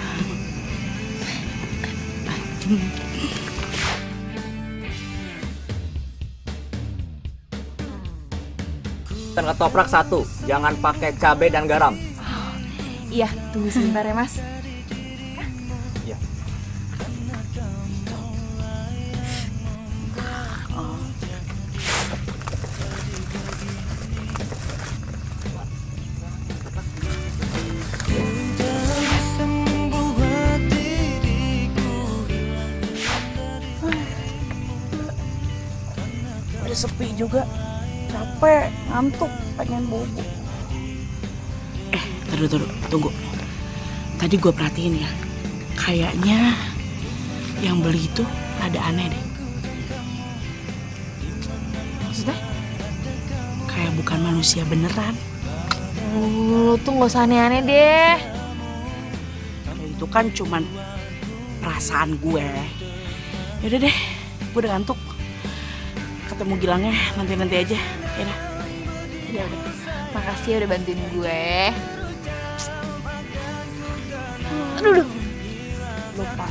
Speaker 16: Dan ketoprak 1, jangan pakai cabai dan garam.
Speaker 13: Iya, tunggu sebentar ya Mas.
Speaker 16: Iya.
Speaker 4: Udah sepi juga. Capek, ngantuk, pengen bobo. Tunggu. Tadi gue perhatiin ya, kayaknya yang beli itu ada aneh deh.
Speaker 13: Maksudnya?
Speaker 4: Kayak bukan manusia beneran.
Speaker 13: Lo tuh gak usah aneh-aneh deh.
Speaker 4: Itu kan cuman perasaan gue. Yaudah deh, gue udah ngantuk. Ketemu Gilangnya nanti aja.
Speaker 13: Ya udah. Makasih ya udah bantuin gue. Aduh. Lupa.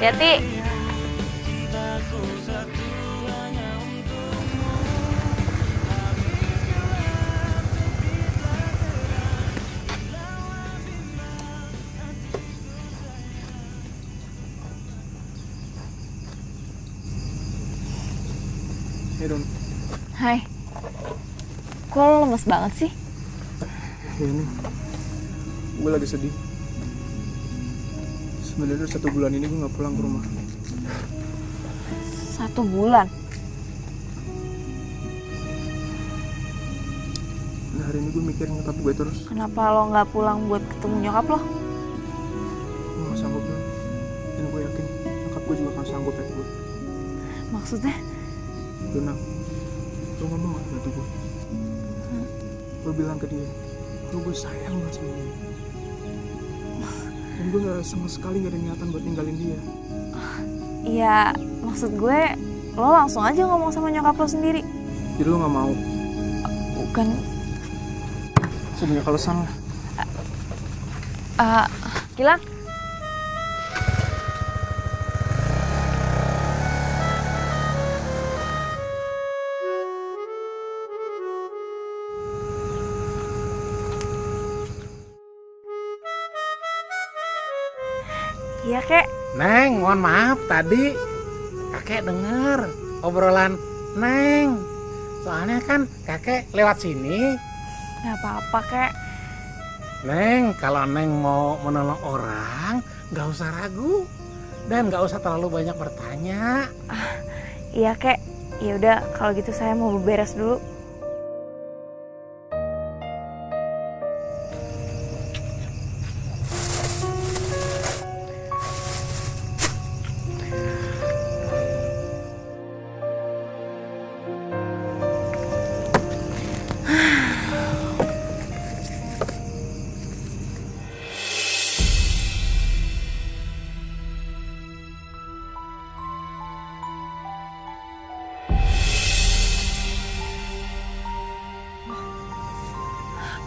Speaker 13: Hati-hati.
Speaker 12: Hey Don.
Speaker 13: Hai. Kok lo lemes banget sih?
Speaker 12: Ya ini, gue lagi sedih. Sebenarnya 1 bulan ini gue nggak pulang ke rumah.
Speaker 13: 1 bulan?
Speaker 12: Nah, hari ini gue mikirin nyokap gue terus.
Speaker 13: Kenapa lo nggak pulang buat ketemu nyokap lo?
Speaker 12: Gue gak sanggup dong. Dan gue yakin nyokap gue juga gak sanggup ya gue.
Speaker 13: Maksudnya?
Speaker 12: Dona, lo ngomong gak bantu gue? Lo bilang ke dia, lo gue sayang banget sama dia. Dan gue gak sama sekali gak ada niatan buat ninggalin dia.
Speaker 13: Iya, maksud gue lo langsung aja ngomong sama nyokap lo sendiri.
Speaker 12: Jadi lo gak mau?
Speaker 13: Bukan.
Speaker 12: Sebenarnya alasan lah.
Speaker 13: Gilang? Iya, Kek.
Speaker 6: Neng, mohon maaf tadi kakek dengar obrolan Neng. Soalnya kan kakek lewat sini.
Speaker 13: Gak apa-apa, Kek.
Speaker 6: Neng, kalau Neng mau menolong orang, gak usah ragu. Dan gak usah terlalu banyak bertanya.
Speaker 13: Iya, Kek. Ya udah, kalau gitu saya mau beberes dulu.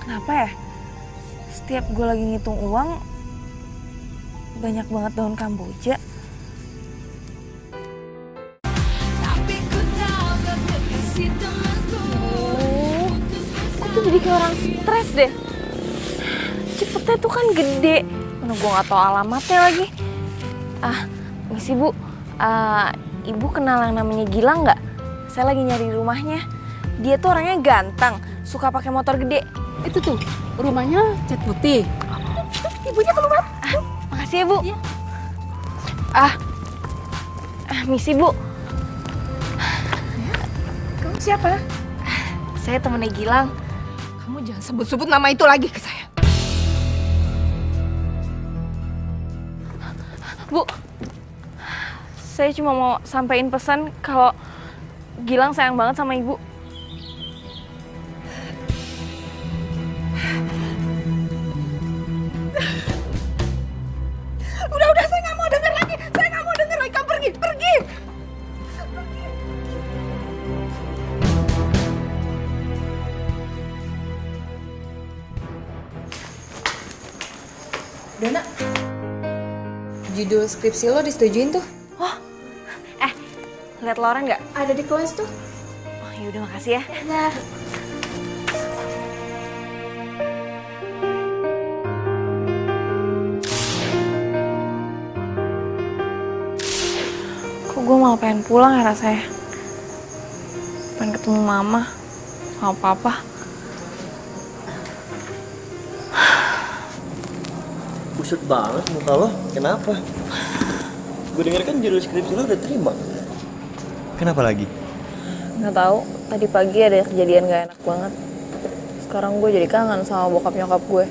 Speaker 13: Kenapa ya? Setiap gue lagi ngitung uang, banyak banget daun kamboja. Gue tuh jadi kayak orang stres deh. Cepetnya tuh kan gede. Mana gue gak tahu alamatnya lagi. Misi Bu, Ibu kenal yang namanya Gilang nggak? Saya lagi nyari rumahnya. Dia tuh orangnya ganteng, suka pakai motor gede.
Speaker 17: Itu tuh, rumahnya cat putih.
Speaker 13: Ibunya keluar. Makasih ya, Bu. Iya. Misi, Bu.
Speaker 17: Kamu siapa?
Speaker 13: Saya temennya Gilang.
Speaker 17: Kamu jangan sebut-sebut nama itu lagi ke saya.
Speaker 13: Bu, saya cuma mau sampein pesan kalau Gilang sayang banget sama Ibu.
Speaker 17: Udah, saya nggak mau denger lagi. Saya nggak mau denger lagi. Kamu pergi.
Speaker 18: Dona, judul skripsi lo disetujuin tuh.
Speaker 13: Lihat Lauren nggak?
Speaker 18: Ada di kelas tuh.
Speaker 13: Oh, yaudah makasih ya.
Speaker 18: Ya.
Speaker 13: Kok gue malah pengen pulang ya rasanya. Pengen ketemu mama sama papa.
Speaker 2: Kusut banget muka lo, kenapa? Gue denger kan judul skripsi lo udah terima. Kenapa lagi?
Speaker 13: Nggak tahu, tadi pagi ada kejadian gak enak banget. Sekarang gue jadi kangen sama bokap nyokap gue.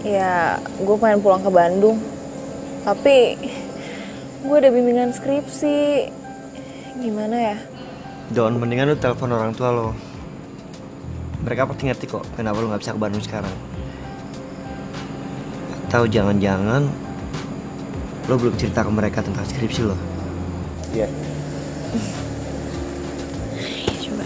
Speaker 13: Ya, gue pengen pulang ke Bandung. Tapi gue ada bimbingan skripsi. Gimana ya?
Speaker 2: Don, mendingan lu telepon orang tua lo. Mereka pasti ngerti kok kenapa lu gak bisa ke Bandung sekarang. Atau jangan-jangan lo belum cerita ke mereka tentang skripsi lo. Iya.
Speaker 13: Coba.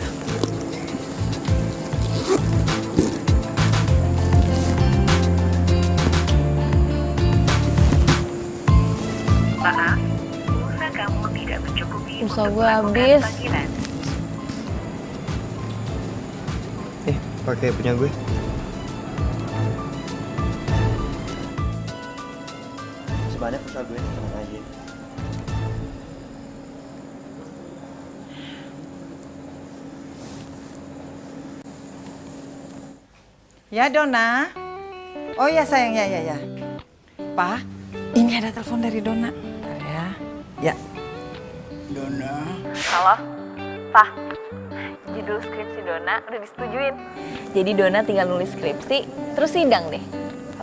Speaker 19: Maaf, pulsa kamu tidak mencukupi.
Speaker 13: Pulsa gue habis.
Speaker 2: Pakai punya gue. Sebanyak pulsa gue, tenang aja.
Speaker 5: Ya Dona. Oh ya sayang, ya. Pa, Ini ada telepon dari Dona. Bentar ya. Ya.
Speaker 12: Dona.
Speaker 13: Halo, Pak. Judul skripsi Dona udah disetujuin. Jadi Dona tinggal nulis skripsi, terus sidang deh.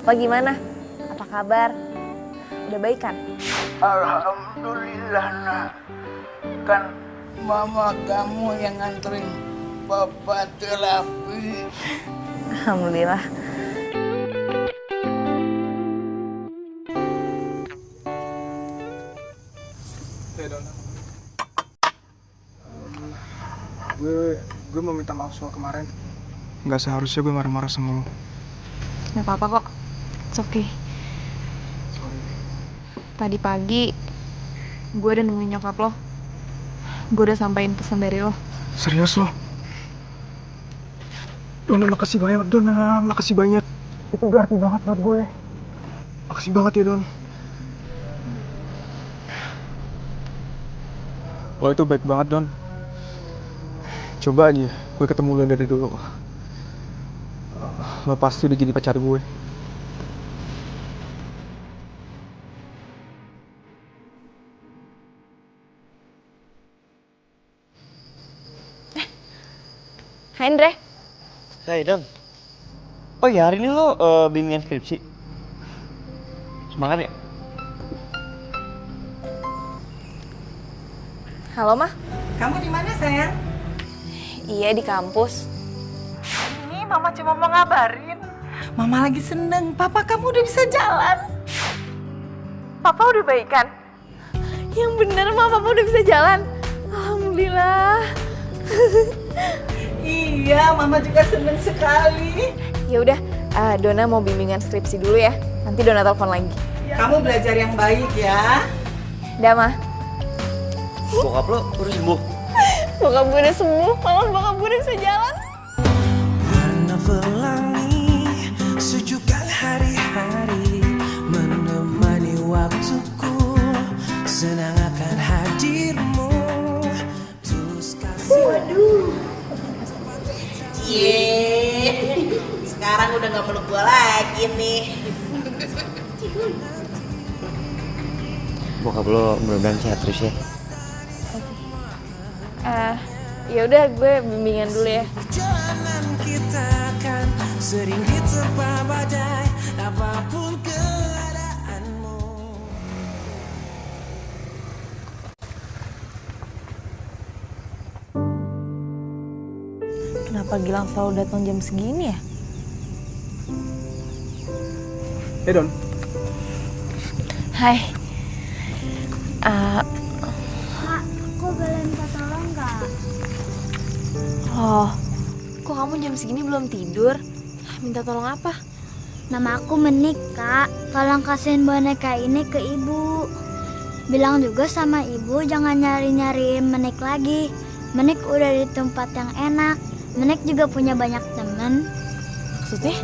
Speaker 13: Papa gimana? Apa kabar? Udah baik kan?
Speaker 12: Alhamdulillah, nak. Kan mama kamu yang nganterin papa terapi.
Speaker 13: Alhamdulillah.
Speaker 12: Gue mau minta maaf soal kemarin. Nggak seharusnya gue marah-marah sama lo.
Speaker 20: Nggak apa-apa kok. It's okay. Tadi pagi gue udah nemuin nyokap lo. Gue udah sampein pesan dari lo.
Speaker 12: Serius lo? Dona, makasih banyak, Dona. Makasih banyak. Itu berarti banget buat gue. Makasih banget ya, Don. Lo itu baik banget, Don. Coba aja gue ketemu lo dari dulu. Lo pasti udah jadi pacar gue.
Speaker 13: Hai Andre.
Speaker 2: Hai Don. Oh ya, hari ini lo bimbingan skripsi. Semangat ya?
Speaker 13: Halo, Mah.
Speaker 5: Kamu di mana, sayang?
Speaker 13: Iya, di kampus.
Speaker 5: Ini Mama cuma mau ngabarin. Mama lagi seneng, Papa kamu udah bisa jalan.
Speaker 13: Papa udah baikan? Yang bener, Ma, Papa udah bisa jalan. Alhamdulillah.
Speaker 5: Iya, Mama juga seneng sekali.
Speaker 13: Ya udah, Dona mau bimbingan skripsi dulu ya. Nanti Dona telepon lagi.
Speaker 5: Kamu belajar yang baik ya.
Speaker 13: Udah, Ma.
Speaker 2: Bokap lo udah sembuh?
Speaker 13: Bokap gue udah sembuh, malah bokap gue udah bisa jalan.
Speaker 11: Warna pelangi, sejukkan hari-hari, menemani waktuku, senang akan hadirmu, tulus kasih.
Speaker 4: Waduh. Yeay, sekarang udah gak meluk gua lagi nih.
Speaker 2: Bokap lo mudah-mudahan sehat terus ya.
Speaker 13: Ya udah, gue bimbingan dulu ya.
Speaker 11: Perjalanan kita akan sering diterpa badai, apapun keadaanmu.
Speaker 13: Kenapa Gilang selalu datang jam segini ya?
Speaker 12: Hey Don.
Speaker 13: Hai.
Speaker 21: Kak, aku boleh minta tolong nggak?
Speaker 13: Oh, kok kamu jam segini belum tidur? Minta tolong apa?
Speaker 21: Nama aku Menik, Kak. Tolong kasihin boneka ini ke ibu. Bilang juga sama ibu jangan nyari-nyari Menik lagi. Menik udah di tempat yang enak. Menik juga punya banyak temen.
Speaker 13: Maksudnya?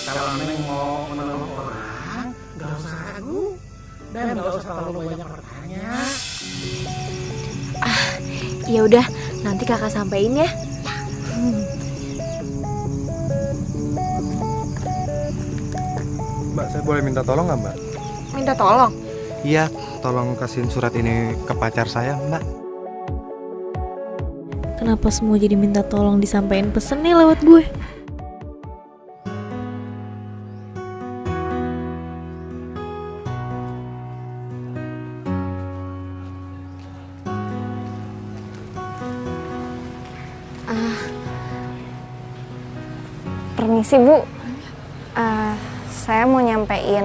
Speaker 6: Kalau Neng mau menolong orang, gak usah ragu. Dan gak usah terlalu banyak bertanya.
Speaker 13: Ya udah, nanti kakak sampein ya.
Speaker 12: Mbak, saya boleh minta tolong nggak, Mbak?
Speaker 13: Minta tolong?
Speaker 12: Iya, tolong kasihin surat ini ke pacar saya, Mbak.
Speaker 13: Kenapa semua jadi minta tolong disampaikan pesen nih lewat gue?
Speaker 21: Permisi, Bu. Saya mau nyampein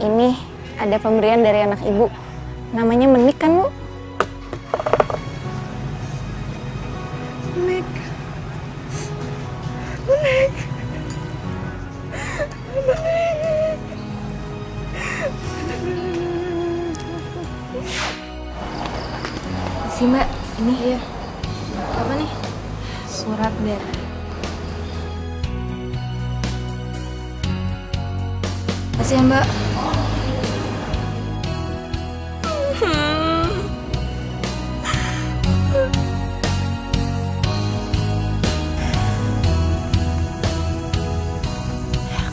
Speaker 21: ini, ada pemberian dari anak ibu. Namanya Menik kan, Bu?
Speaker 14: Menik. Menik. Menik.
Speaker 13: Sih Mbak, ini ya. Apa nih? Surat dari. Makasih ya Mbak.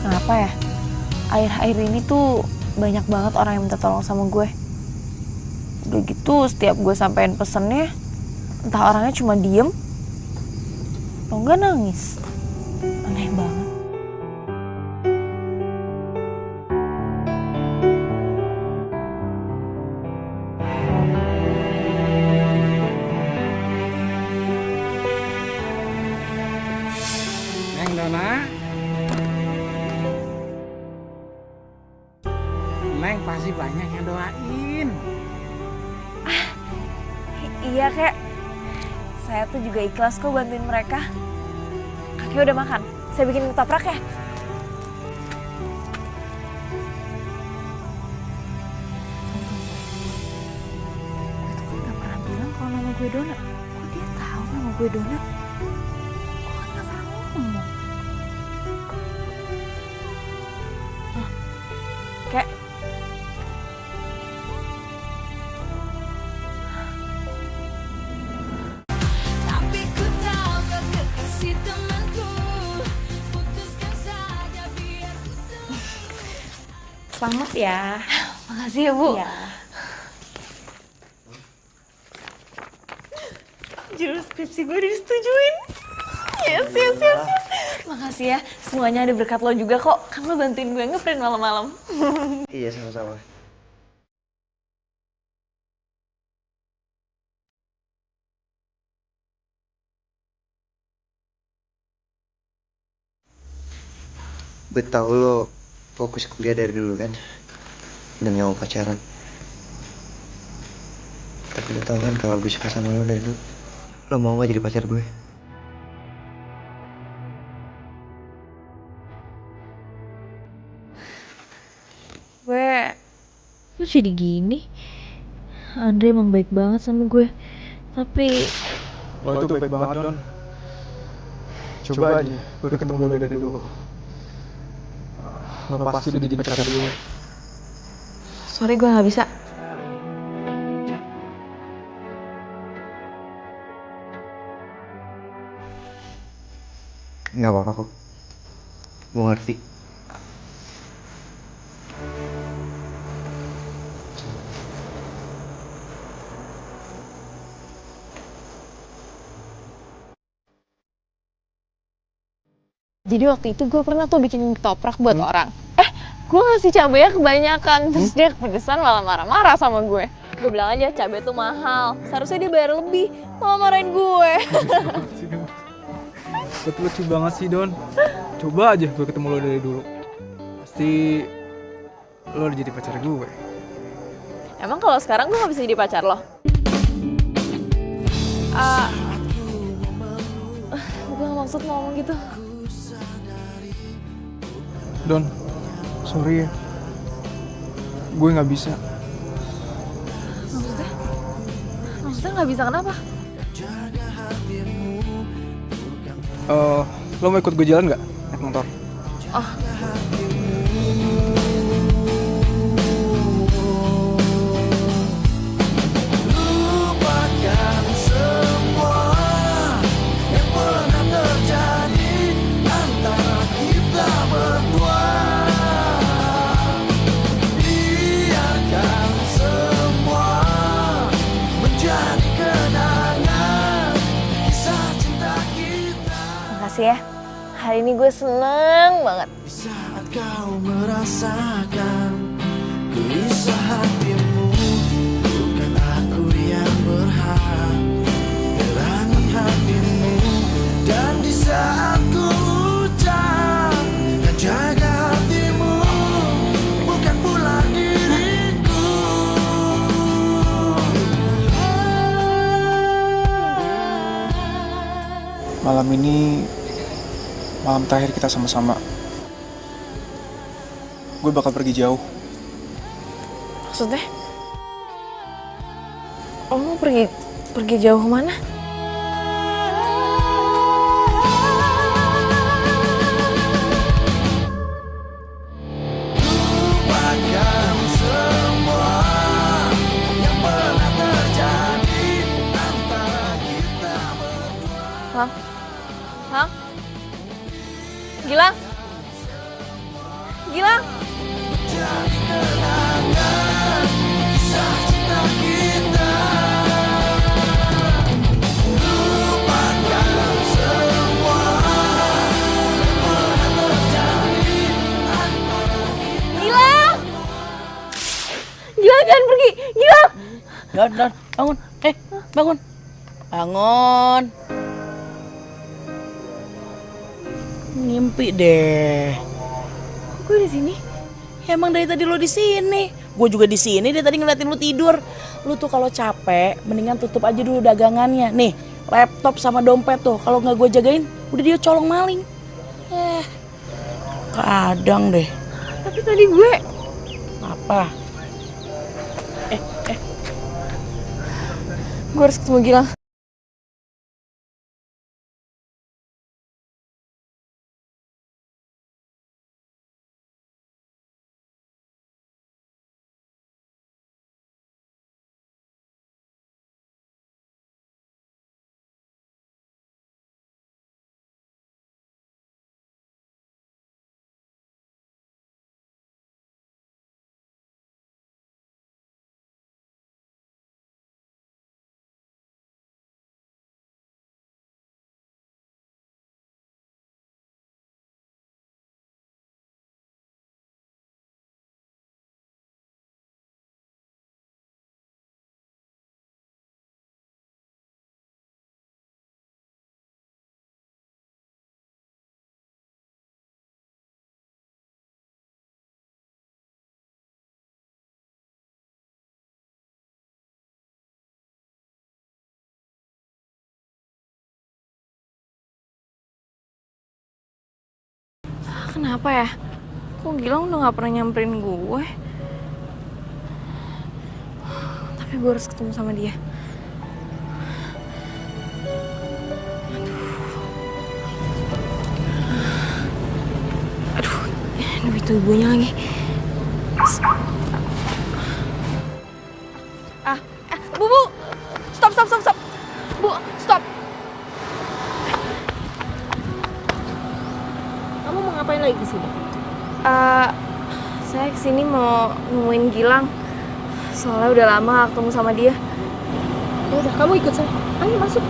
Speaker 13: Kenapa ya? Akhir-akhir ini tuh banyak banget orang yang minta tolong sama gue. Udah gitu setiap gue sampein pesennya, entah orangnya cuma diem atau enggak nangis. Aneh banget.
Speaker 12: Neng Dona. Neng pasti banyak yang doain.
Speaker 13: Iya kek, saya tuh juga ikhlas kok bantuin mereka. Kakek udah makan, saya bikin ketoprak ya. Gue tuh kan gak pernah bilang kalau nama gue Dona. Kok dia tahu nama gue Dona? Gue kan gak pernah ngomong. Hah? Kek.
Speaker 14: Selamat ya.
Speaker 13: Makasih ya, Bu.
Speaker 14: Ya. Judul skripsi gue disetujuin. Yes.
Speaker 13: Makasih ya, semuanya ada berkat lo juga kok. Kan lo bantuin gue ngeprint malam-malam.
Speaker 2: Iya, sama-sama. Gue tau lo fokus kuliah dari dulu kan, dan gak mau pacaran. Tapi lo tau kan kalau gue suka sama lo dari dulu. Lo mau gak jadi pacar gue?
Speaker 1: Kok jadi gini? Andre emang baik banget sama gue. Tapi
Speaker 12: Lo itu baik banget, Don. Coba aja, gue ketemu lo dari dulu. Lo pasti udah jadi pacar gue.
Speaker 1: sorry gue gak bisa.
Speaker 2: Gak apa-apa kok. Gue ngerti.
Speaker 1: Jadi waktu itu gue pernah tuh bikin ketoprak buat orang. Gue ngasih cabenya kebanyakan, terus dia kepedesan malah marah-marah sama gue. Gue bilang aja cabai tuh mahal, seharusnya dia bayar lebih, malah marahin gue.
Speaker 12: Betul lucu banget sih, Don. Coba aja gue ketemu lo dari dulu. Pasti lo udah jadi pacar gue.
Speaker 1: Emang kalau sekarang gue gak bisa jadi pacar lo? Gue gak maksud ngomong gitu.
Speaker 12: Don, sorry ya. Gue gak bisa.
Speaker 1: Maksudnya? Maksudnya gak bisa kenapa?
Speaker 12: Lo mau ikut gue jalan gak? Naik motor.
Speaker 1: Oh.
Speaker 11: Lupakan semua yang pernah terjadi antara kita berdua. Biarkan semua menjadi kenangan kisah cinta kita.
Speaker 13: Makasih ya. Hari ini gue seneng banget.
Speaker 11: Saat kau merasakan gelisah hatimu, bukan aku yang berhak terangi hatimu. Dan di saat ku ucap dan jaga hatimu, bukan pula diriku.
Speaker 12: Malam ini malam terakhir kita sama-sama. Gue bakal pergi jauh.
Speaker 13: Maksudnya? Lo mau pergi jauh kemana?
Speaker 11: Lupakan semua yang pernah terjadi antara kita berdua.
Speaker 13: Hah? Hah? Gilang? Gilang?
Speaker 11: Jadi kenangan
Speaker 4: Don, bangun. Bangun. Bangun. Ngimpi deh.
Speaker 13: Kok gue di sini?
Speaker 4: Ya emang dari tadi lo di sini. Gue juga di sini. Dari tadi ngeliatin lo tidur. Lo tuh kalau capek, mendingan tutup aja dulu dagangannya. Nih, laptop sama dompet tuh. Kalau nggak gue jagain, udah dia colong maling. Kadang deh.
Speaker 13: Tapi tadi gue.
Speaker 4: Apa?
Speaker 13: Gue harus ketemu Gilang. Kenapa ya? Kok Gilang udah gak pernah nyamperin gue? Tapi gue harus ketemu sama dia. Aduh, itu ibunya lagi. Bu, stop. Bu, stop. Kamu mau ngapain lagi kesini? Saya kesini mau nemuin Gilang. Soalnya udah lama gak ketemu sama dia. Ya udah, kamu ikut saya. Ayo masuk.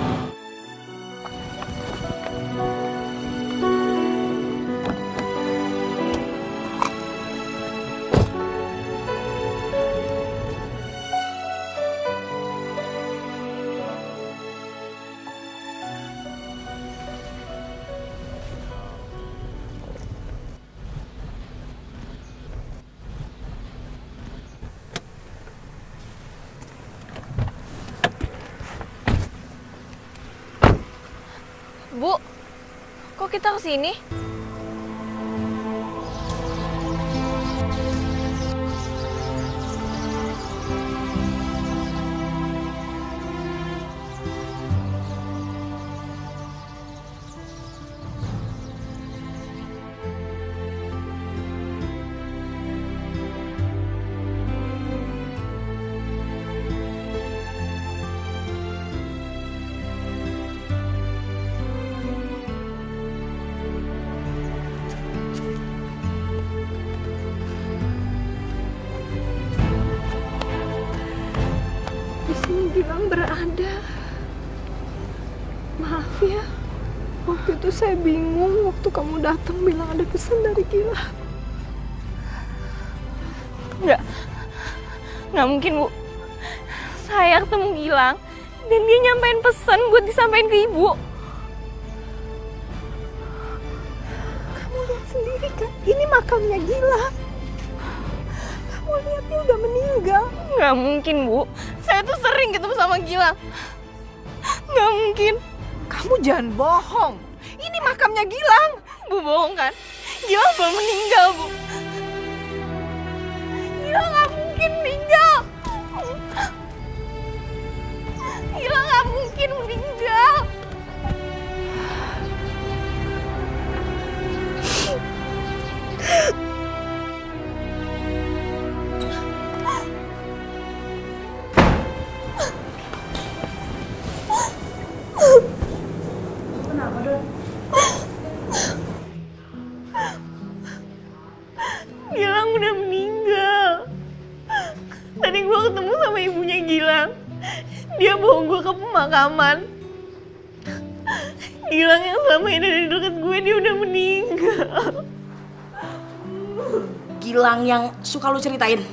Speaker 13: Bu, kok kita kesini? Gilang berada. Maaf ya, waktu itu saya bingung waktu kamu datang bilang ada pesan dari Gilang. Nggak mungkin, Bu. Saya ketemu Gilang dan dia nyampein pesan buat disampaikan ke Ibu. Kamu lihat sendiri kan, ini makamnya Gilang. Kamu lihat dia udah meninggal. Nggak mungkin, Bu. Saya tuh sering ketemu sama Gilang. Nggak mungkin. Kamu jangan bohong. Ini makamnya Gilang. Bu bohong kan? Gilang belum meninggal, Bu. Gilang nggak mungkin meninggal. Gilang nggak mungkin meninggal.
Speaker 4: Kenapa, Don?
Speaker 13: Gilang udah meninggal. Tadi gue ketemu sama ibunya Gilang. Dia bawa gue ke pemakaman. Gilang yang selama ini ada di dekat gue, dia udah meninggal.
Speaker 4: Gilang yang suka lu ceritain?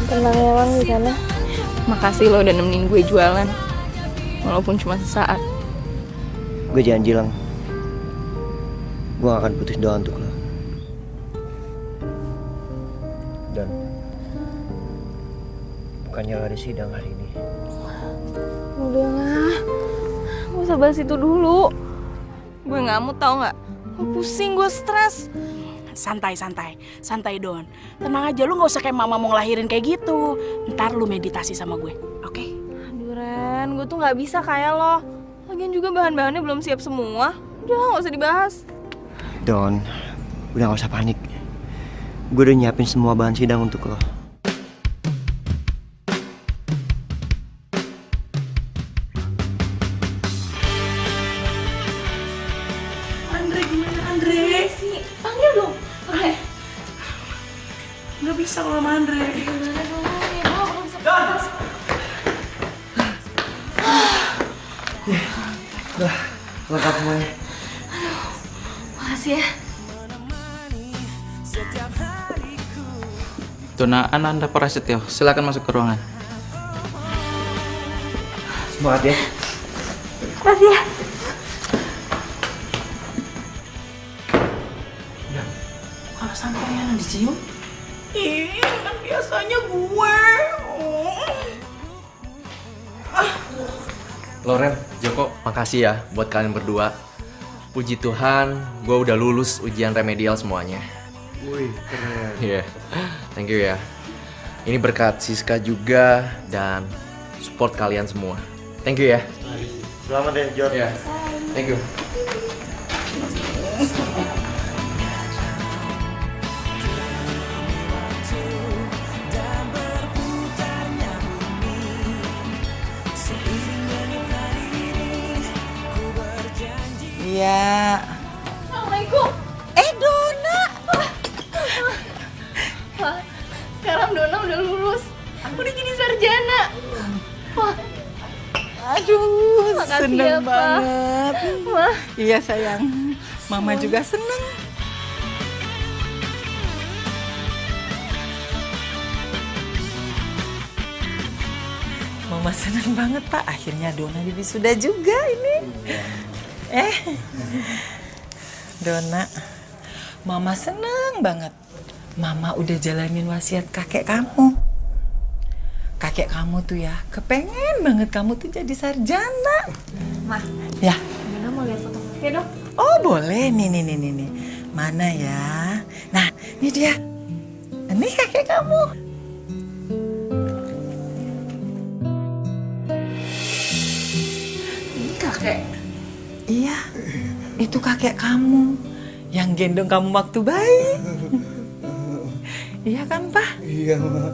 Speaker 13: Tenang ya Lang di sana.
Speaker 20: Makasih lo udah nemenin gue jualan. Walaupun cuma sesaat.
Speaker 2: Gue janji Lang, gue gak akan putus doa untuk lo. Dan bukannya lo ada sidang hari ini.
Speaker 13: Udah lah, gak usah bahas itu dulu. Gue gak mau tau gak, gue pusing, gue stres.
Speaker 4: Santai Don. Tenang aja, lu gak usah kayak mama mau ngelahirin kayak gitu. Ntar lu meditasi sama gue, oke?
Speaker 13: Aduh Ren, gue tuh gak bisa kayak lo. Lagian juga bahan-bahannya belum siap semua. Udah lah, gak usah dibahas.
Speaker 2: Don, udah gak usah panik. Gue udah nyiapin semua bahan sidang untuk lo.
Speaker 4: Andre, gimana Andre?
Speaker 13: Sih, panggil dong. Oke.
Speaker 4: Gak bisa kalau sama Andre.
Speaker 13: Gimana dong? Ya, gue belum bisa pas.
Speaker 2: Udah, lengkap semuanya.
Speaker 13: Makasih ya.
Speaker 9: Dona Ananda Prasetyo, silakan masuk ke ruangan.
Speaker 2: Semangat ya.
Speaker 13: Makasih ya.
Speaker 4: Kalau sampai yang dicium, kan biasanya gue.
Speaker 8: Loren, Joko, makasih ya buat kalian berdua. Puji Tuhan, gue udah lulus ujian remedial semuanya.
Speaker 2: Wih, keren.
Speaker 8: Iya, thank you ya. Ini berkat Siska juga dan support kalian semua. Thank you ya.
Speaker 2: Selamat ya, Jor.
Speaker 8: Iya, thank you.
Speaker 5: Iya.
Speaker 13: Assalamualaikum.
Speaker 5: Dona.
Speaker 13: Wah, sekarang Dona udah lulus. Aku udah jadi sarjana. Wah.
Speaker 5: Aduh,
Speaker 13: Makasih
Speaker 5: seneng
Speaker 13: ya, Pa.
Speaker 5: banget.
Speaker 13: Wah.
Speaker 5: Iya sayang, Mama juga seneng. Mama seneng banget Pak, akhirnya Dona wisuda juga ini. Dona, Mama seneng banget. Mama udah jalanin wasiat kakek kamu. Kakek kamu tuh ya, kepengen banget kamu tuh jadi sarjana.
Speaker 13: Ma,
Speaker 5: Ya.
Speaker 13: Dona mau lihat foto kakek dong?
Speaker 5: Oh boleh, nih. Mana ya? Nah, ini dia. Ini kakek kamu.
Speaker 13: Ini kakek.
Speaker 5: Iya, itu kakek kamu yang gendong kamu waktu bayi. Iya kan, Pak?
Speaker 12: Iya, Ma.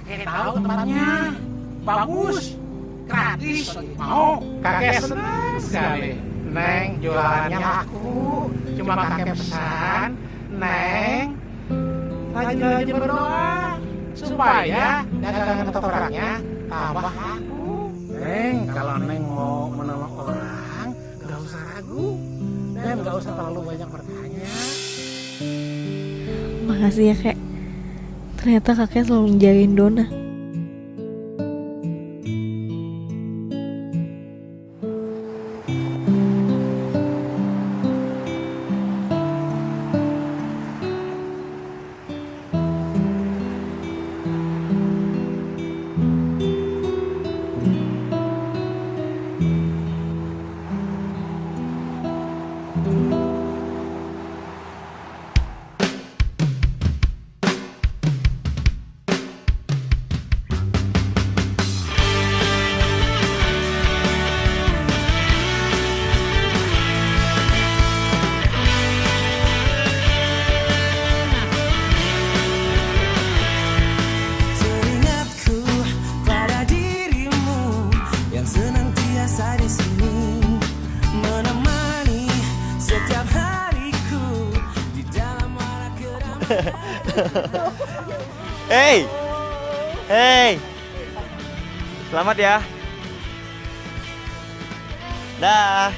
Speaker 6: Ini tahu tempatnya. Bagus. Gratis. Mau. Kakek senang sekali. Neng, jualannya laku. Cuma kakek pesan. Neng, rajin-rajin berdoa. Supaya dagangan ketopraknya tambah laku. Neng, kalau Neng mau menolong orang, gak usah ragu. Dan gak usah terlalu banyak bertanya.
Speaker 13: Makasih ya, Kek. Ternyata kakek selalu menjagain Dona.
Speaker 11: Teringatku pada dirimu yang senantiasa di sini menemani setiap hariku di dalam arah kedamaian.
Speaker 2: Hey, selamat ya. Dah.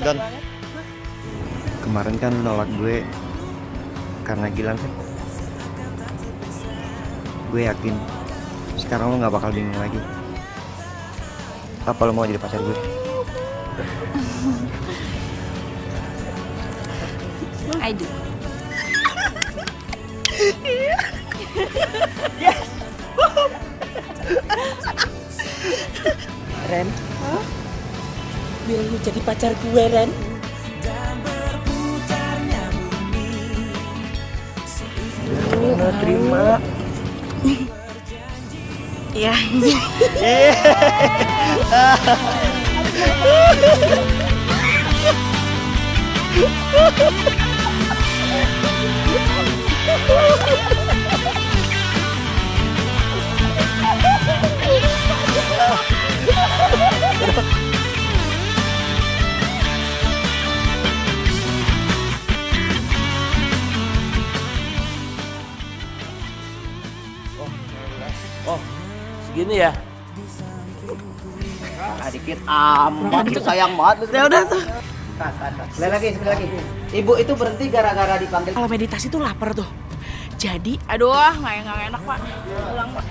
Speaker 2: Don. Kemarin kan lu nolak gue karena Gilang kan. Gue yakin sekarang lu gak bakal bingung lagi. Apa lu mau jadi pacar gue?
Speaker 4: I do.
Speaker 15: Yes. Ren, bilang lu jadi pacar gue, Ren.
Speaker 2: Terima.
Speaker 4: Iya.
Speaker 16: Oh, segini ya? Dikit amat, lu sayang banget.
Speaker 4: Ya udah tuh.
Speaker 16: Sekali lagi. Ibu itu berhenti gara-gara dipanggil.
Speaker 4: Kalau meditasi tuh lapar tuh. Jadi, aduh, nggak enak Pak. Pulang Pak.